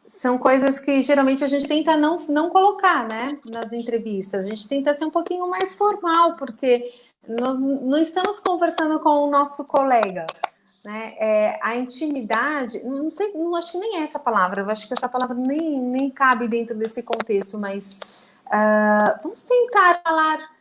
São coisas que geralmente a gente tenta não colocar, né, nas entrevistas. A gente tenta ser um pouquinho mais formal, porque nós não estamos conversando com o nosso colega, né? A intimidade, não sei, não acho que nem é essa palavra. Eu acho que essa palavra nem cabe dentro desse contexto, mas vamos tentar falar.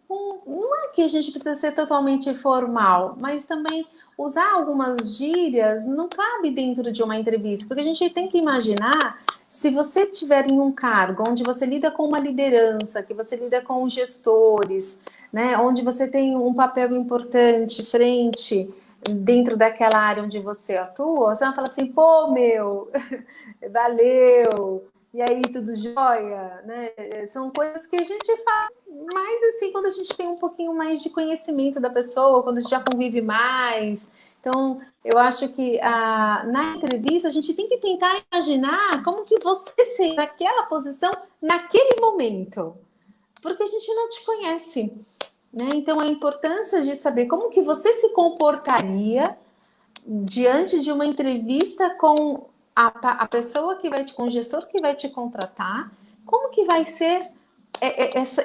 Não é que a gente precisa ser totalmente formal, mas também usar algumas gírias não cabe dentro de uma entrevista, porque a gente tem que imaginar, se você estiver em um cargo onde você lida com uma liderança, que você lida com gestores, né, onde você tem um papel importante frente dentro daquela área onde você atua, você vai falar assim, pô, meu, valeu, e aí, tudo jóia, né? São coisas que a gente faz mais assim quando a gente tem um pouquinho mais de conhecimento da pessoa, quando a gente já convive mais. Então, eu acho que na entrevista a gente tem que tentar imaginar como que você seria naquela posição, naquele momento. Porque a gente não te conhece, né? Então, a importância de saber como que você se comportaria diante de uma entrevista com a pessoa que vai com o gestor que vai te contratar, como que vai ser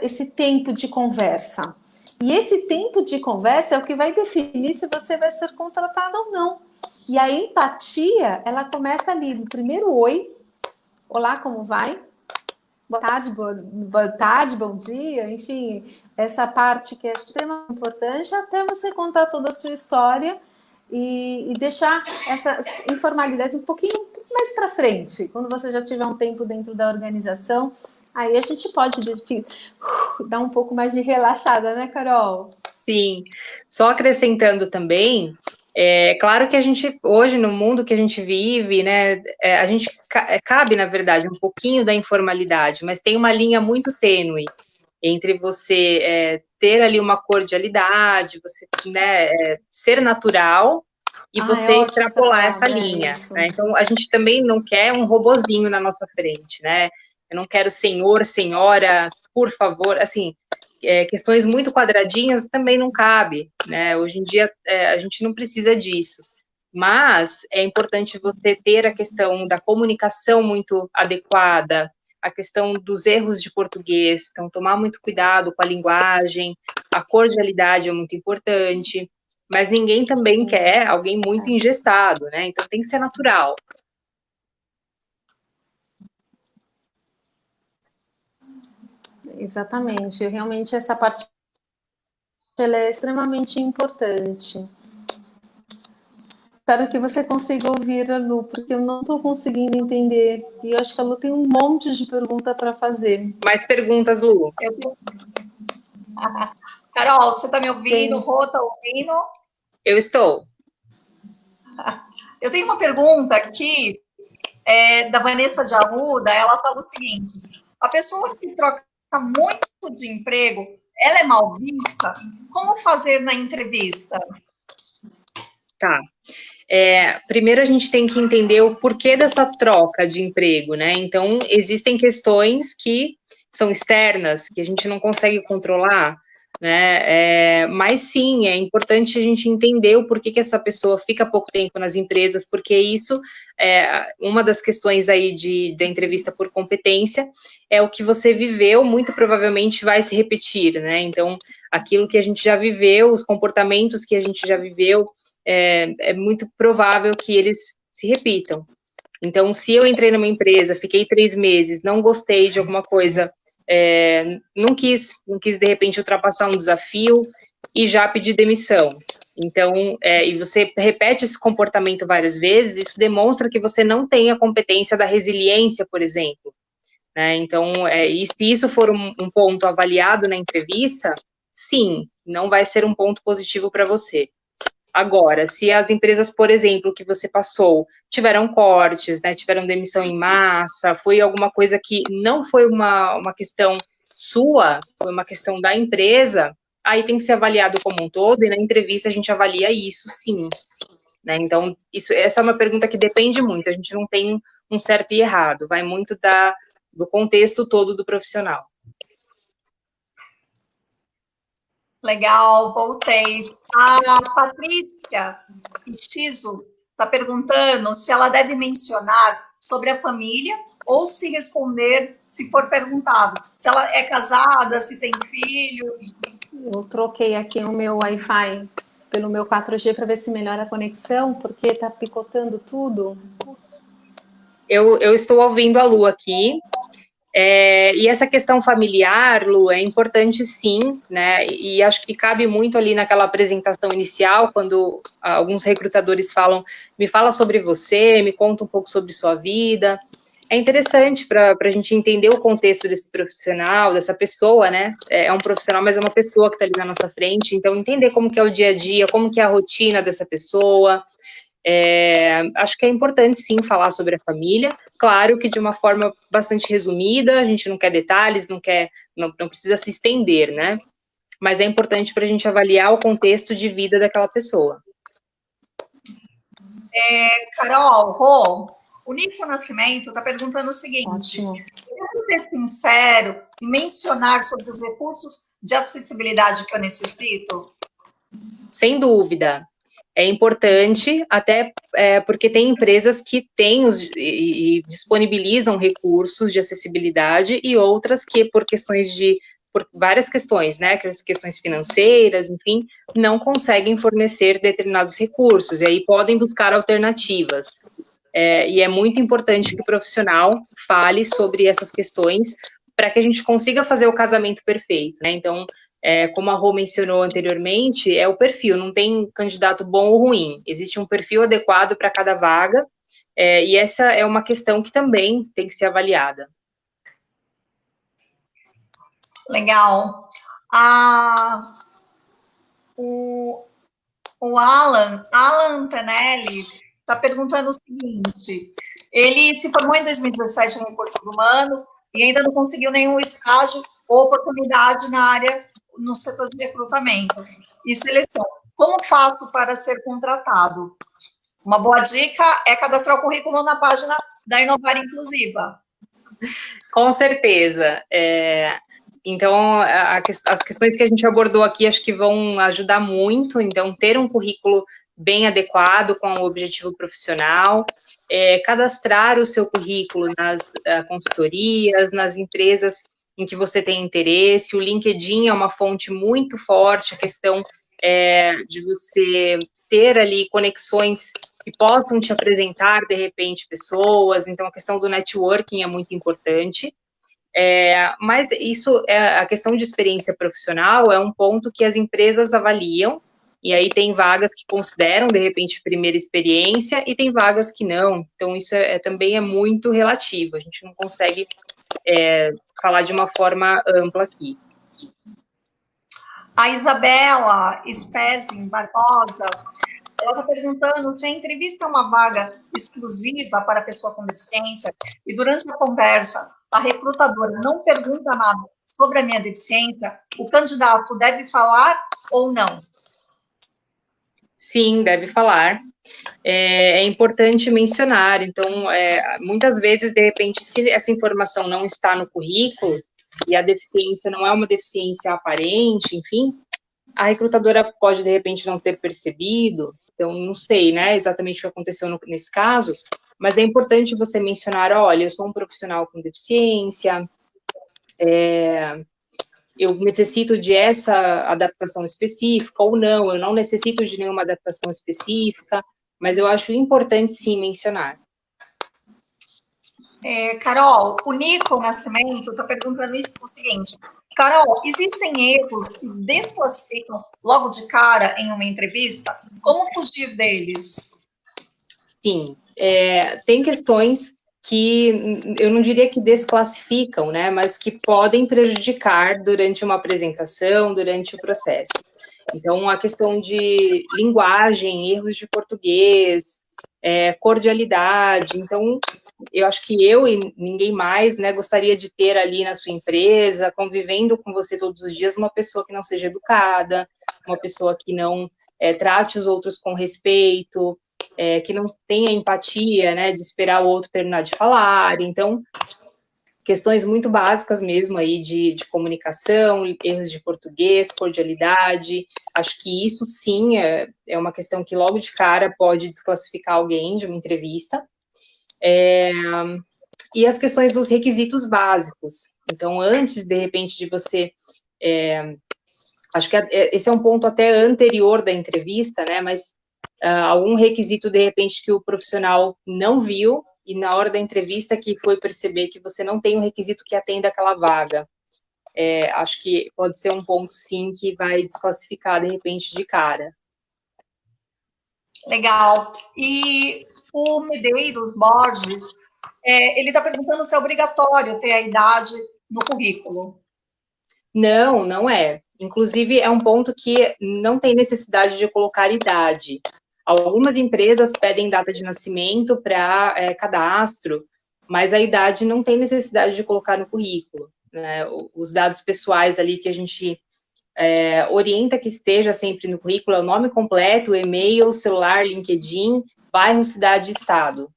esse tempo de conversa? E esse tempo de conversa é o que vai definir se você vai ser contratado ou não. E a empatia, ela começa ali no primeiro oi, olá, como vai? Boa tarde, bom dia, enfim, essa parte que é extremamente importante até você contar toda a sua história e deixar essas informalidades um pouquinho mais para frente, quando você já tiver um tempo dentro da organização, aí a gente pode dar um pouco mais de relaxada, né, Carol? Sim, só acrescentando também, é claro que a gente, hoje, no mundo que a gente vive, né, a gente cabe, na verdade, um pouquinho da informalidade, mas tem uma linha muito tênue entre você ter ali uma cordialidade, você, né, ser natural e você extrapolar essa linha, né? Então, a gente também não quer um robozinho na nossa frente, né? Eu não quero senhor, senhora, por favor, assim, questões muito quadradinhas também não cabe, né? Hoje em dia, a gente não precisa disso. Mas é importante você ter a questão da comunicação muito adequada, a questão dos erros de português, então tomar muito cuidado com a linguagem, a cordialidade é muito importante, mas ninguém também quer alguém muito engessado, né? Então tem que ser natural. Exatamente, realmente essa parte ela é extremamente importante. Espero que você consiga ouvir a Lu, porque eu não estou conseguindo entender. E eu acho que a Lu tem um monte de pergunta para fazer. Mais perguntas, Lu? Carol, você está me ouvindo? Rô, está ouvindo? Eu estou. Eu tenho uma pergunta aqui da Vanessa de Arruda. Ela fala o seguinte: a pessoa que troca muito de emprego, ela é mal vista? Como fazer na entrevista? Tá. Primeiro a gente tem que entender o porquê dessa troca de emprego, né? Então, existem questões que são externas, que a gente não consegue controlar, né? Mas sim, é importante a gente entender o porquê que essa pessoa fica pouco tempo nas empresas, porque isso uma das questões aí da entrevista por competência é o que você viveu, muito provavelmente vai se repetir, né? Então, aquilo que a gente já viveu, os comportamentos que a gente já viveu, é muito provável que eles se repitam. Então, se eu entrei numa empresa, fiquei 3 meses, não gostei de alguma coisa, não quis de repente ultrapassar um desafio e já pedir demissão. Então, e você repete esse comportamento várias vezes, isso demonstra que você não tem a competência da resiliência, por exemplo. Né? Então, e se isso for um ponto avaliado na entrevista, sim, não vai ser um ponto positivo para você. Agora, se as empresas, por exemplo, que você passou, tiveram cortes, né, tiveram demissão em massa, foi alguma coisa que não foi uma questão sua, foi uma questão da empresa, aí tem que ser avaliado como um todo, e na entrevista a gente avalia isso, sim. Né? Então, essa é uma pergunta que depende muito, a gente não tem um certo e errado, vai muito do contexto todo do profissional. Legal, voltei. A Patrícia Estizo está perguntando se ela deve mencionar sobre a família ou se responder se for perguntado. Se ela é casada, se tem filhos. Eu troquei aqui o meu Wi-Fi pelo meu 4G para ver se melhora a conexão, porque está picotando tudo. Eu estou ouvindo a Lu aqui. E essa questão familiar, Lu, é importante sim, né? E acho que cabe muito ali naquela apresentação inicial, quando alguns recrutadores falam, me fala sobre você, me conta um pouco sobre sua vida. É interessante para a gente entender o contexto desse profissional, dessa pessoa, né? É um profissional, mas é uma pessoa que está ali na nossa frente, então entender como que é o dia a dia, como que é a rotina dessa pessoa. Acho que é importante sim falar sobre a família, claro que de uma forma bastante resumida, a gente não quer detalhes, não precisa se estender, né? Mas é importante para a gente avaliar o contexto de vida daquela pessoa. Carol, Rô, o Nico Nascimento está perguntando o seguinte: Ótimo. Quero ser sincero e mencionar sobre os recursos de acessibilidade que eu necessito? Sem dúvida. É importante, até porque tem empresas que têm e disponibilizam recursos de acessibilidade e outras que, por várias questões, né, questões financeiras, enfim, não conseguem fornecer determinados recursos, e aí podem buscar alternativas. E é muito importante que o profissional fale sobre essas questões para que a gente consiga fazer o casamento perfeito, né? Então, como a Rô mencionou anteriormente, é o perfil, não tem candidato bom ou ruim, existe um perfil adequado para cada vaga, e essa é uma questão que também tem que ser avaliada. Legal. O Alan Antonelli está perguntando o seguinte: ele se formou em 2017 em recursos humanos e ainda não conseguiu nenhum estágio ou oportunidade na área, no setor de recrutamento e seleção. Como faço para ser contratado? Uma boa dica é cadastrar o currículo na página da Inovar Inclusiva. Com certeza. Então, as questões que a gente abordou aqui acho que vão ajudar muito. Então, ter um currículo bem adequado com o objetivo profissional, cadastrar o seu currículo nas consultorias, nas empresas em que você tem interesse. O LinkedIn é uma fonte muito forte, a questão de você ter ali conexões que possam te apresentar, de repente, pessoas. Então, a questão do networking é muito importante. Mas isso, a questão de experiência profissional é um ponto que as empresas avaliam, e aí tem vagas que consideram, de repente, primeira experiência, e tem vagas que não. Então, isso também é muito relativo, a gente não consegue falar de uma forma ampla aqui. A Isabela Spezin Barbosa, ela está perguntando se a entrevista é uma vaga exclusiva para pessoa com deficiência e durante a conversa a recrutadora não pergunta nada sobre a minha deficiência, o candidato deve falar ou não? Sim, deve falar. É importante mencionar, então, muitas vezes, de repente, se essa informação não está no currículo e a deficiência não é uma deficiência aparente, enfim, a recrutadora pode, de repente, não ter percebido, então, não sei, né, exatamente o que aconteceu nesse caso, mas é importante você mencionar, olha, eu sou um profissional com deficiência, eu necessito de essa adaptação específica ou não, eu não necessito de nenhuma adaptação específica, mas eu acho importante, sim, mencionar. Carol, o Nico Nascimento está perguntando o seguinte: Carol, existem erros que desclassificam logo de cara em uma entrevista? Como fugir deles? Sim, tem questões que eu não diria que desclassificam, né, mas que podem prejudicar durante uma apresentação, durante o processo. Então, a questão de linguagem, erros de português, cordialidade. Então, eu acho que eu e ninguém mais, né, gostaria de ter ali na sua empresa, convivendo com você todos os dias, uma pessoa que não seja educada, uma pessoa que não trate os outros com respeito, que não tenha empatia, né, de esperar o outro terminar de falar. Então, questões muito básicas mesmo aí de comunicação, erros de português, cordialidade. Acho que isso sim é uma questão que logo de cara pode desclassificar alguém de uma entrevista. E as questões dos requisitos básicos. Então, antes, de repente, de você... acho que esse é um ponto até anterior da entrevista, né, mas algum requisito, de repente, que o profissional não viu, e na hora da entrevista que foi perceber que você não tem um requisito que atenda aquela vaga. Acho que pode ser um ponto, sim, que vai desclassificar, de repente, de cara. Legal. E o Medeiros Borges, ele está perguntando se é obrigatório ter a idade no currículo. Não, não é. Inclusive, é um ponto que não tem necessidade de colocar idade. Algumas empresas pedem data de nascimento para cadastro, mas a idade não tem necessidade de colocar no currículo, né? Os dados pessoais ali que a gente orienta que esteja sempre no currículo é o nome completo, e-mail, celular, LinkedIn, bairro, cidade e estado.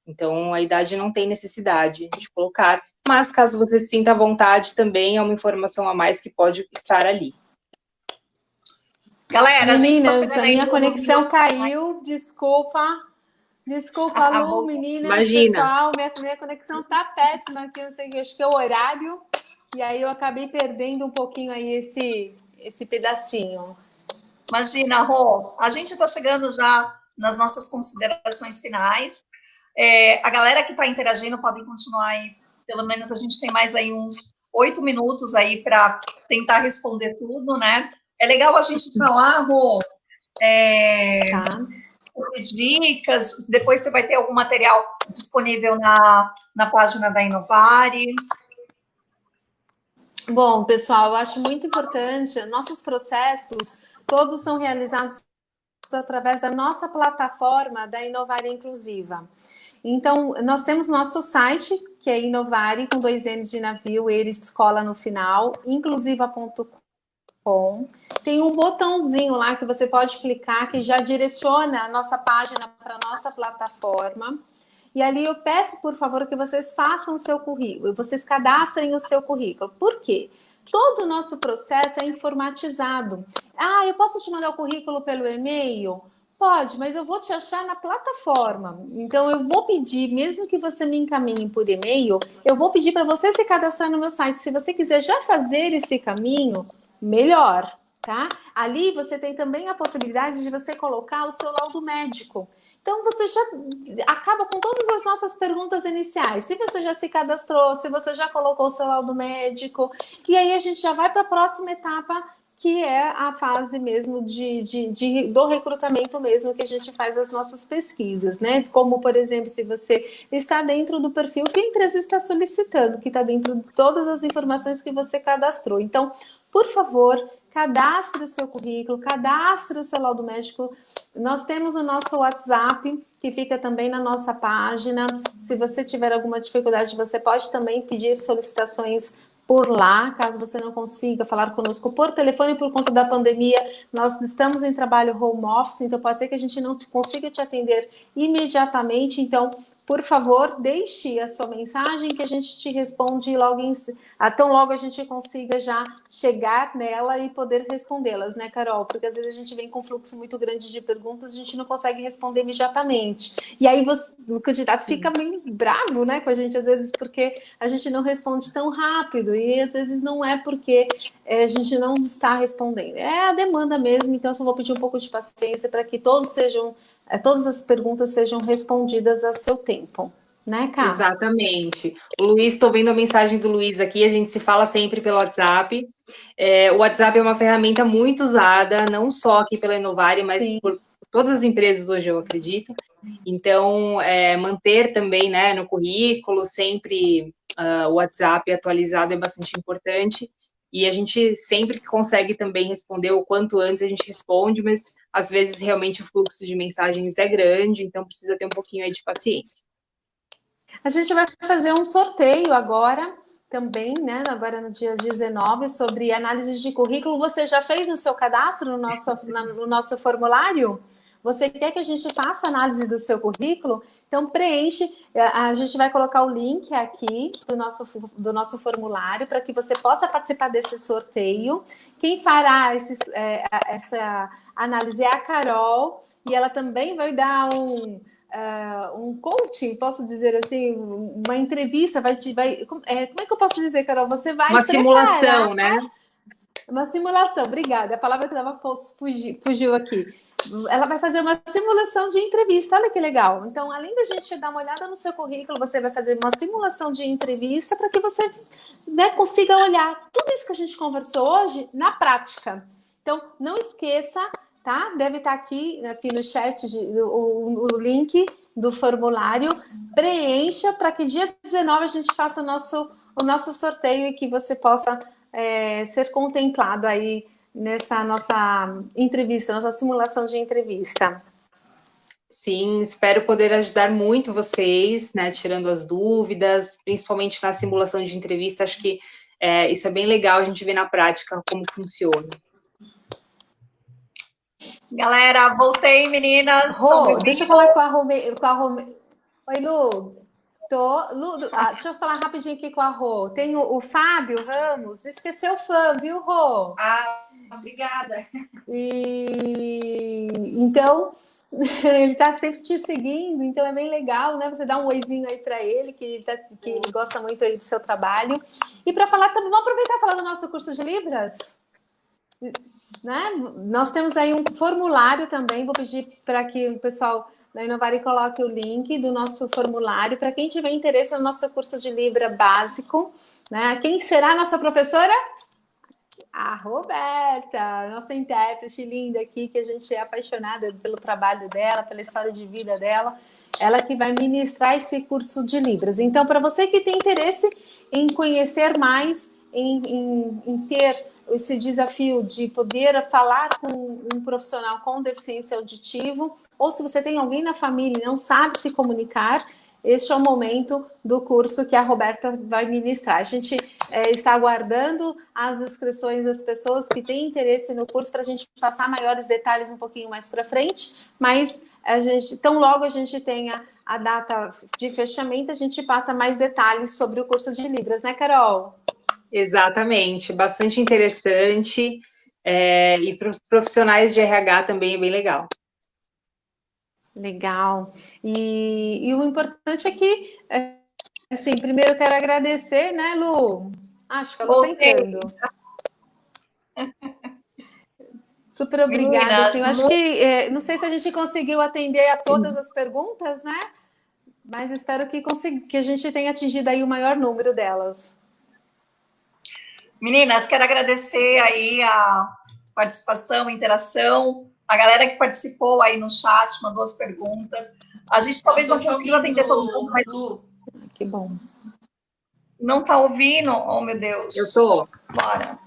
Então, a idade não tem necessidade de colocar, mas caso você se sinta à vontade, também é uma informação a mais que pode estar ali. Galera, meninas, a minha conexão caiu, desculpa, Lu, meninas, imagina. Pessoal, minha conexão tá péssima aqui, não sei, acho que é o horário, e aí eu acabei perdendo um pouquinho aí esse pedacinho. Imagina, Rô, a gente está chegando já nas nossas considerações finais. A galera que está interagindo pode continuar aí, pelo menos a gente tem mais aí uns 8 minutos aí para tentar responder tudo, né? É legal a gente falar, Rô, sobre dicas, depois você vai ter algum material disponível na página da Inovari. Bom, pessoal, eu acho muito importante, nossos processos todos são realizados através da nossa plataforma da Inovari Inclusiva. Então, nós temos nosso site, que é Inovari, com 2 N's de navio, escola no final, inclusiva.com. Tem um botãozinho lá que você pode clicar, que já direciona a nossa página para a nossa plataforma. E ali eu peço, por favor, que vocês façam o seu currículo, vocês cadastrem o seu currículo. Por quê? Todo o nosso processo é informatizado. Eu posso te mandar o currículo pelo e-mail? Pode, mas eu vou te achar na plataforma. Então, eu vou pedir, mesmo que você me encaminhe por e-mail, eu vou pedir para você se cadastrar no meu site. Se você quiser já fazer esse caminho, melhor, tá? Ali você tem também a possibilidade de você colocar o seu laudo médico. Então, você já acaba com todas as nossas perguntas iniciais. Se você já se cadastrou, se você já colocou o seu laudo médico. E aí, a gente já vai para a próxima etapa, que é a fase mesmo do recrutamento mesmo, que a gente faz as nossas pesquisas, né? Como, por exemplo, se você está dentro do perfil que a empresa está solicitando, que está dentro de todas as informações que você cadastrou. Então, por favor, cadastre o seu currículo, cadastre o seu laudo médico. Nós temos o nosso WhatsApp, que fica também na nossa página. Se você tiver alguma dificuldade, você pode também pedir solicitações por lá, caso você não consiga falar conosco por telefone por conta da pandemia. Nós estamos em trabalho home office, então pode ser que a gente não consiga te atender imediatamente. Então, por favor, deixe a sua mensagem que a gente te responde tão logo a gente consiga já chegar nela e poder respondê-las, né, Carol? Porque às vezes a gente vem com um fluxo muito grande de perguntas, a gente não consegue responder imediatamente. E aí o candidato fica meio bravo, né, com a gente, às vezes, porque a gente não responde tão rápido. E às vezes não é porque a gente não está respondendo. É a demanda mesmo, então eu só vou pedir um pouco de paciência para que todas as perguntas sejam respondidas a seu tempo, né, Cá? Exatamente. O Luiz, estou vendo a mensagem do Luiz aqui, a gente se fala sempre pelo WhatsApp. O WhatsApp é uma ferramenta muito usada, não só aqui pela Inovari, mas por todas as empresas hoje, eu acredito. Então, manter também, né, no currículo, sempre o WhatsApp atualizado é bastante importante. E a gente, sempre que consegue também responder o quanto antes, a gente responde, mas às vezes realmente o fluxo de mensagens é grande, então precisa ter um pouquinho aí de paciência. A gente vai fazer um sorteio agora, também, né? Agora no dia 19, sobre análise de currículo. Você já fez o seu cadastro no nosso formulário? Você quer que a gente faça análise do seu currículo? Então, preenche. A gente vai colocar o link aqui do nosso formulário para que você possa participar desse sorteio. Quem fará essa análise é a Carol, e ela também vai dar um coaching, posso dizer assim, uma entrevista, como é que eu posso dizer, Carol? Você vai uma simulação, né? Uma simulação, obrigada. A palavra que estava fugiu aqui. Ela vai fazer uma simulação de entrevista, olha que legal. Então, além da gente dar uma olhada no seu currículo, você vai fazer uma simulação de entrevista para que você, né, consiga olhar tudo isso que a gente conversou hoje na prática. Então, não esqueça, tá? Deve estar aqui no chat o link do formulário. Preencha para que dia 19 a gente faça o nosso sorteio e que você possa ser contemplado aí nessa nossa entrevista, nossa simulação de entrevista. Sim, espero poder ajudar muito vocês, né, tirando as dúvidas, principalmente na simulação de entrevista. Acho que isso é bem legal, a gente vê na prática como funciona. Galera, voltei, meninas. Deixa eu falar com a Rô. Oi, Lu. Deixa eu falar rapidinho aqui com a Rô. Tem o Fábio Ramos, disse que é seu fã, viu, Rô? Obrigada. Então, ele está sempre te seguindo, então é bem legal, né? Você dá um oizinho aí para ele, que ele gosta muito aí do seu trabalho. E para falar também, vamos aproveitar e falar do nosso curso de Libras? Né? Nós temos aí um formulário também, vou pedir para que o pessoal da Inovari coloque o link do nosso formulário para quem tiver interesse no nosso curso de Libra básico, né? Quem será a nossa professora? A Roberta, nossa intérprete linda aqui, que a gente é apaixonada pelo trabalho dela, pela história de vida dela, ela que vai ministrar esse curso de Libras. Então, para você que tem interesse em conhecer mais, em ter esse desafio de poder falar com um profissional com deficiência auditiva, ou se você tem alguém na família e não sabe se comunicar, este é o momento do curso que a Roberta vai ministrar. A gente está aguardando as inscrições das pessoas que têm interesse no curso para a gente passar maiores detalhes um pouquinho mais para frente, mas tão logo a gente tenha a data de fechamento, a gente passa mais detalhes sobre o curso de Libras, né, Carol? Exatamente, bastante interessante, e para os profissionais de RH também é bem legal. Legal. E o importante é que, assim, primeiro eu quero agradecer, né, Lu? Acho que a Lu está entrando. Super obrigada. Meninas, assim, eu acho que, não sei se a gente conseguiu atender a todas as perguntas, né? Mas espero que a gente tenha atingido aí o maior número delas. Meninas, quero agradecer aí a participação, a interação, a galera que participou aí no chat, mandou as perguntas. A gente talvez não conseguiu atender todo mundo, mas... Que bom. Não tá ouvindo? Oh, meu Deus. Eu tô. Bora.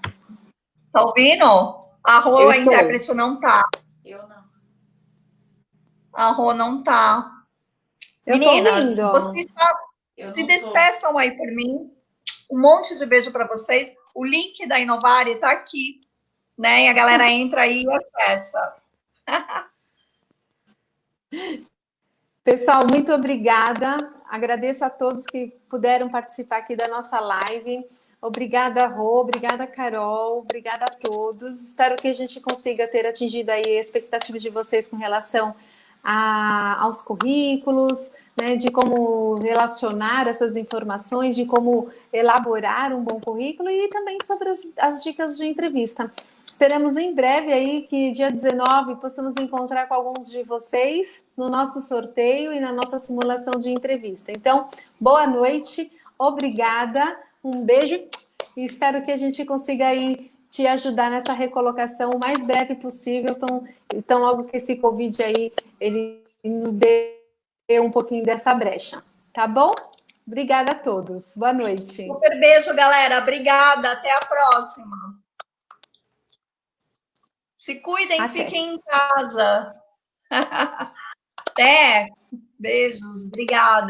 Tá ouvindo? A Rô, a intérprete, não tá. Eu não. A Rô não tá. Eu Meninas, tô vocês se despeçam aí por mim. Um monte de beijo para vocês. O link da Inovari tá aqui, né? E a galera entra aí e acessa. Pessoal, muito obrigada. Agradeço a todos que puderam participar aqui da nossa live. Obrigada, Rô, obrigada, Carol, obrigada a todos. Espero que a gente consiga ter atingido aí a expectativa de vocês com relação aos currículos, né, de como relacionar essas informações, de como elaborar um bom currículo e também sobre as dicas de entrevista. Esperamos em breve aí que dia 19 possamos encontrar com alguns de vocês no nosso sorteio e na nossa simulação de entrevista. Então, boa noite, obrigada, um beijo e espero que a gente consiga aí te ajudar nessa recolocação o mais breve possível. Então logo que esse Covid aí, ele nos dê um pouquinho dessa brecha, tá bom? Obrigada a todos. Boa noite. Super beijo, galera. Obrigada. Até a próxima. Se cuidem, Até. Fiquem em casa. Até. Beijos. Obrigada.